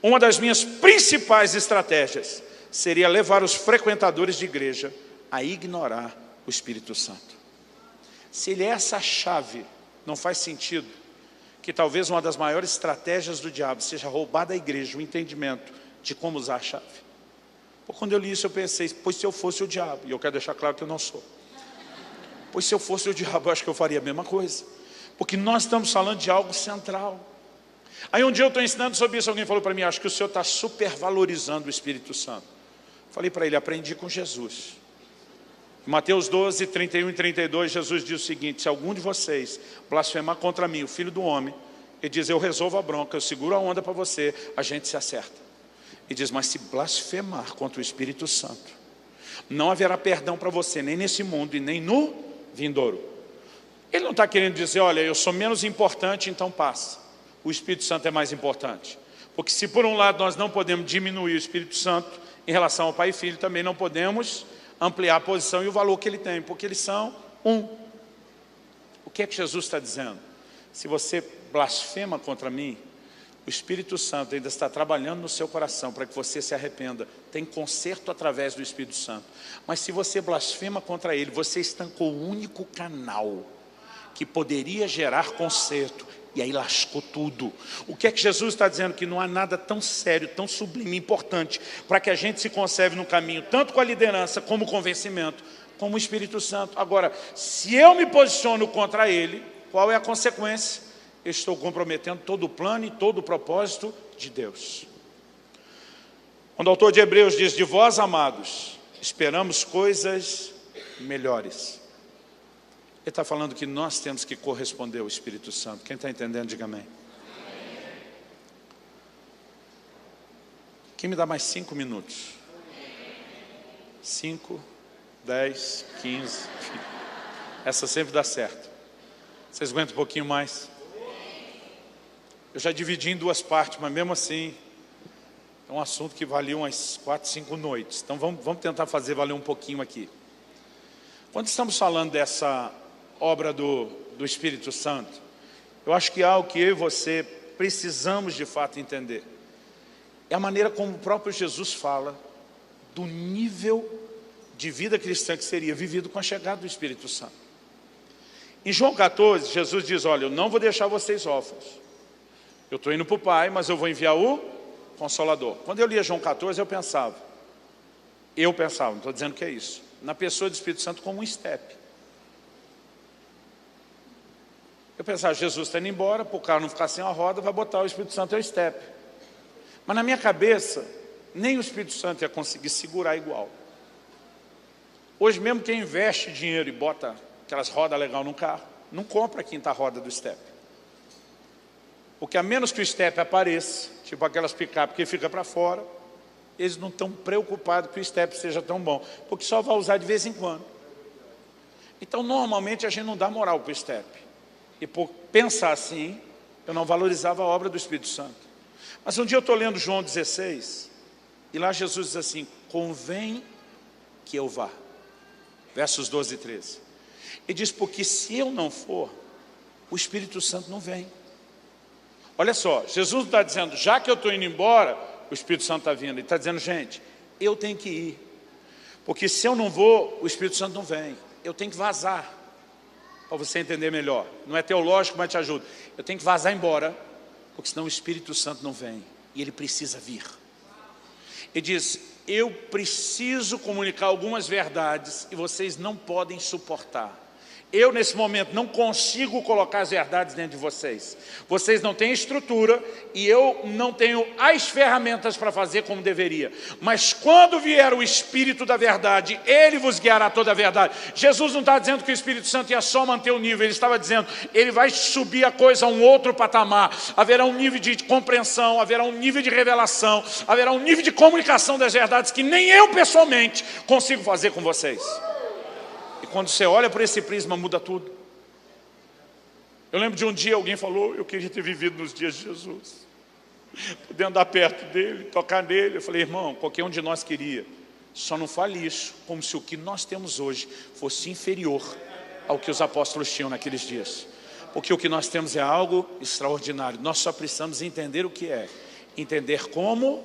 uma das minhas principais estratégias seria levar os frequentadores de igreja a ignorar o Espírito Santo. Se ele é essa chave, não faz sentido que talvez uma das maiores estratégias do diabo seja roubar da igreja o entendimento de como usar a chave. Quando eu li isso eu pensei, pois se eu fosse o diabo, e eu quero deixar claro que eu não sou. Pois se eu fosse o diabo, eu acho que eu faria a mesma coisa. Porque nós estamos falando de algo central. Aí um dia eu estou ensinando sobre isso, alguém falou para mim, acho que o senhor está supervalorizando o Espírito Santo. Falei para ele, aprendi com Jesus. Em Mateus 12, 31 e 32, Jesus diz o seguinte: se algum de vocês blasfemar contra mim, o Filho do Homem, ele diz, eu resolvo a bronca, eu seguro a onda para você, a gente se acerta. Ele diz, mas se blasfemar contra o Espírito Santo, não haverá perdão para você, nem nesse mundo e nem no vindouro. Ele não está querendo dizer, olha, eu sou menos importante, então passa. O Espírito Santo é mais importante. Porque se por um lado nós não podemos diminuir o Espírito Santo em relação ao Pai e Filho, também não podemos ampliar a posição e o valor que ele tem, porque eles são um. O que é que Jesus está dizendo? Se você blasfema contra mim, o Espírito Santo ainda está trabalhando no seu coração para que você se arrependa. Tem conserto através do Espírito Santo. Mas se você blasfema contra ele, você estancou o único canal que poderia gerar conserto. E aí lascou tudo. O que é que Jesus está dizendo? Que não há nada tão sério, tão sublime, importante, para que a gente se conserve no caminho, tanto com a liderança, como o convencimento, como o Espírito Santo. Agora, se eu me posiciono contra ele, qual é a consequência? Eu estou comprometendo todo o plano e todo o propósito de Deus. Quando o autor de Hebreus diz, de vós, amados, esperamos coisas melhores. Ele está falando que nós temos que corresponder ao Espírito Santo. Quem está entendendo, diga amém. Quem me dá mais 5 minutos? 5, 10, 15, 20. Essa sempre dá certo. Vocês aguentam um pouquinho mais? Eu já dividi em 2 partes, mas mesmo assim, é um assunto que valia umas 4, 5 noites. Então vamos tentar fazer valer um pouquinho aqui. Quando estamos falando dessa obra do Espírito Santo, eu acho que há algo que eu e você precisamos de fato entender. É a maneira como o próprio Jesus fala do nível de vida cristã que seria vivido com a chegada do Espírito Santo. Em João 14, Jesus diz, olha, eu não vou deixar vocês órfãos. Eu estou indo para o Pai, mas eu vou enviar o Consolador. Quando eu lia João 14, eu pensava, não estou dizendo que é isso, na pessoa do Espírito Santo como um estepe. Eu pensava, Jesus está indo embora, para o carro não ficar sem a roda, vai botar o Espírito Santo é o estepe. Mas na minha cabeça, nem o Espírito Santo ia conseguir segurar igual. Hoje mesmo quem investe dinheiro e bota aquelas rodas legais no carro, não compra a quinta roda do estepe. Porque a menos que o estepe apareça, tipo aquelas picape que fica para fora, eles não estão preocupados que o estepe seja tão bom, porque só vai usar de vez em quando. Então normalmente a gente não dá moral para o estepe. E por pensar assim, eu não valorizava a obra do Espírito Santo. Mas um dia eu estou lendo João 16, e lá Jesus diz assim, convém que eu vá. Versos 12 e 13. Ele diz, porque se eu não for, o Espírito Santo não vem. Olha só, Jesus não está dizendo, já que eu estou indo embora, o Espírito Santo está vindo. Ele está dizendo, gente, eu tenho que ir. Porque se eu não vou, o Espírito Santo não vem. Eu tenho que vazar. Para você entender melhor. Não é teológico, mas te ajuda. Eu tenho que vazar embora, porque senão o Espírito Santo não vem. E ele precisa vir. Ele diz, eu preciso comunicar algumas verdades e vocês não podem suportar. Eu, nesse momento, não consigo colocar as verdades dentro de vocês. Vocês não têm estrutura e eu não tenho as ferramentas para fazer como deveria. Mas quando vier o Espírito da verdade, Ele vos guiará toda a verdade. Jesus não está dizendo que o Espírito Santo ia só manter o nível. Ele estava dizendo, Ele vai subir a coisa a um outro patamar. Haverá um nível de compreensão, haverá um nível de revelação, haverá um nível de comunicação das verdades que nem eu, pessoalmente, consigo fazer com vocês. Quando você olha por esse prisma, muda tudo. Eu lembro de um dia alguém falou, eu queria ter vivido nos dias de Jesus. Poder andar perto dele, tocar nele. Eu falei, irmão, qualquer um de nós queria. Só não fale isso como se o que nós temos hoje fosse inferior ao que os apóstolos tinham naqueles dias. Porque o que nós temos é algo extraordinário. Nós só precisamos entender o que é. Entender como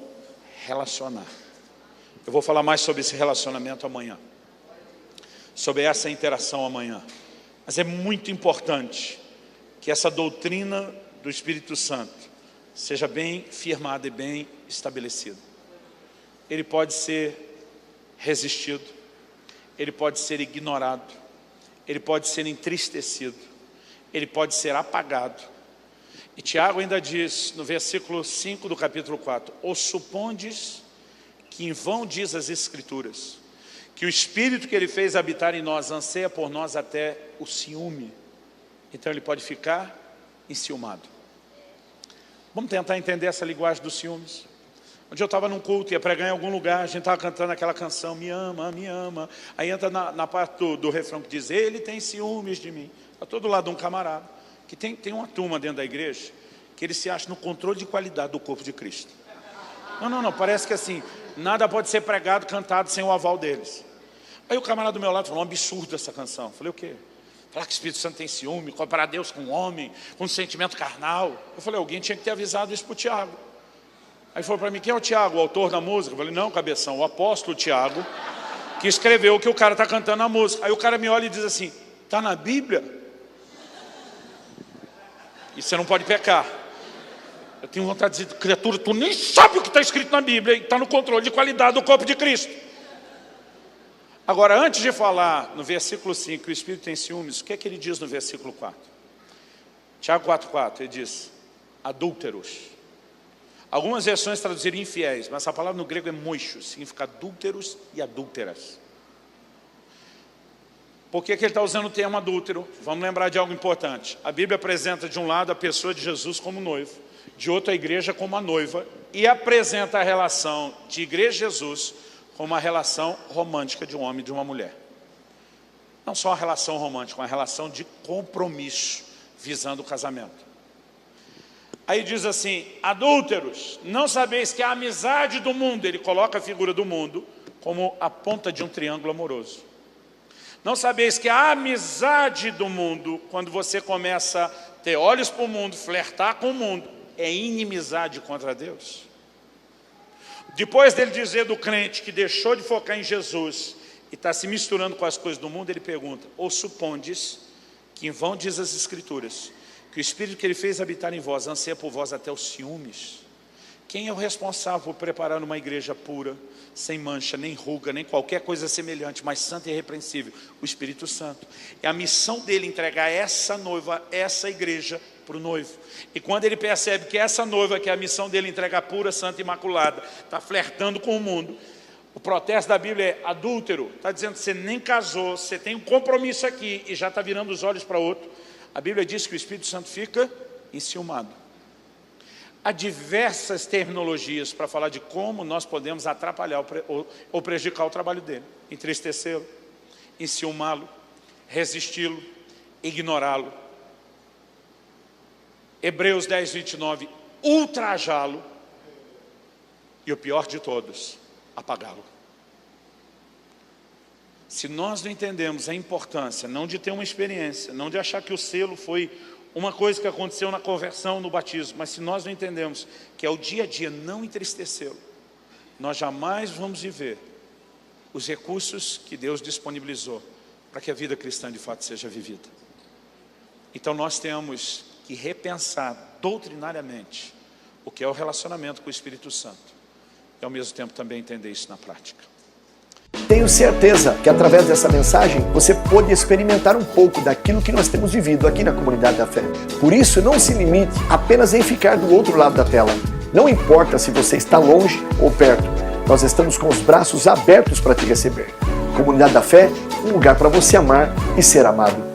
relacionar. Eu vou falar mais sobre esse relacionamento amanhã. Sobre essa interação amanhã. Mas é muito importante que essa doutrina do Espírito Santo seja bem firmada e bem estabelecida. Ele pode ser resistido, ele pode ser ignorado, ele pode ser entristecido, ele pode ser apagado. E Tiago ainda diz no versículo 5 do capítulo 4, ou supondes que em vão diz as Escrituras, que o Espírito que Ele fez habitar em nós anseia por nós até o ciúme. Então Ele pode ficar enciumado. Vamos tentar entender essa linguagem dos ciúmes. Um dia eu estava num culto, ia pregar em algum lugar, a gente estava cantando aquela canção, me ama, me ama. Aí entra na parte do refrão que diz, ele tem ciúmes de mim. Está todo lado de um camarada, que tem uma turma dentro da igreja, que ele se acha no controle de qualidade do corpo de Cristo. Não, parece que assim, nada pode ser pregado, cantado sem o aval deles. Aí o camarada do meu lado falou, um absurdo essa canção. Eu falei, o quê? Falar que o Espírito Santo tem ciúme, comparar Deus com um homem, com um sentimento carnal. Eu falei, alguém tinha que ter avisado isso para o Tiago. Aí falou para mim, quem é o Tiago, o autor da música? Eu falei, não, cabeção, o apóstolo Tiago, que escreveu o que o cara está cantando na música. Aí o cara me olha e diz assim, está na Bíblia? E você não pode pecar. Eu tenho vontade de dizer, criatura, tu nem sabe o que está escrito na Bíblia, e está no controle de qualidade do corpo de Cristo. Agora, antes de falar no versículo 5, que o Espírito tem ciúmes, o que é que ele diz no versículo 4? Tiago 4,4, ele diz, adúlteros. Algumas versões traduziram infiéis, mas essa palavra no grego é moichos, significa adúlteros e adúlteras. Por que ele está usando o termo adúltero? Vamos lembrar de algo importante. A Bíblia apresenta de um lado a pessoa de Jesus como noivo, de outro a igreja como a noiva, e apresenta a relação de igreja e Jesus como uma relação romântica de um homem e de uma mulher. Não só uma relação romântica, uma relação de compromisso, visando o casamento. Aí diz assim, adúlteros, não sabeis que a amizade do mundo, ele coloca a figura do mundo como a ponta de um triângulo amoroso. Não sabeis que a amizade do mundo, quando você começa a ter olhos para o mundo, flertar com o mundo, é inimizade contra Deus. Depois dele dizer do crente que deixou de focar em Jesus e está se misturando com as coisas do mundo, ele pergunta, ou supondes que em vão diz as Escrituras, que o Espírito que Ele fez habitar em vós, anseia por vós até os ciúmes. Quem é o responsável por preparar uma igreja pura, sem mancha, nem ruga, nem qualquer coisa semelhante, mas santa e irrepreensível? O Espírito Santo. É a missão dele entregar essa noiva, essa igreja, para o noivo. E quando ele percebe que essa noiva, que é a missão dele entregar pura, santa e imaculada, está flertando com o mundo, o protesto da Bíblia é adúltero. Está dizendo que você nem casou, você tem um compromisso aqui e já está virando os olhos para outro. A Bíblia diz que o Espírito Santo fica enciumado. Há diversas terminologias para falar de como nós podemos atrapalhar ou prejudicar o trabalho dele. Entristecê-lo, enciumá-lo, resisti-lo, ignorá-lo. Hebreus 10, 29, ultrajá-lo. E o pior de todos, apagá-lo. Se nós não entendemos a importância, não de ter uma experiência, não de achar que o selo foi uma coisa que aconteceu na conversão, no batismo, mas se nós não entendemos que é o dia a dia não entristecê-lo, nós jamais vamos viver os recursos que Deus disponibilizou para que a vida cristã de fato seja vivida. Então nós temos que repensar doutrinariamente o que é o relacionamento com o Espírito Santo e ao mesmo tempo também entender isso na prática.
Tenho certeza que através dessa mensagem você pôde experimentar um pouco daquilo que nós temos vivido aqui na Comunidade da Fé. Por isso, não se limite apenas em ficar do outro lado da tela. Não importa se você está longe ou perto, nós estamos com os braços abertos para te receber. Comunidade da Fé, um lugar para você amar e ser amado.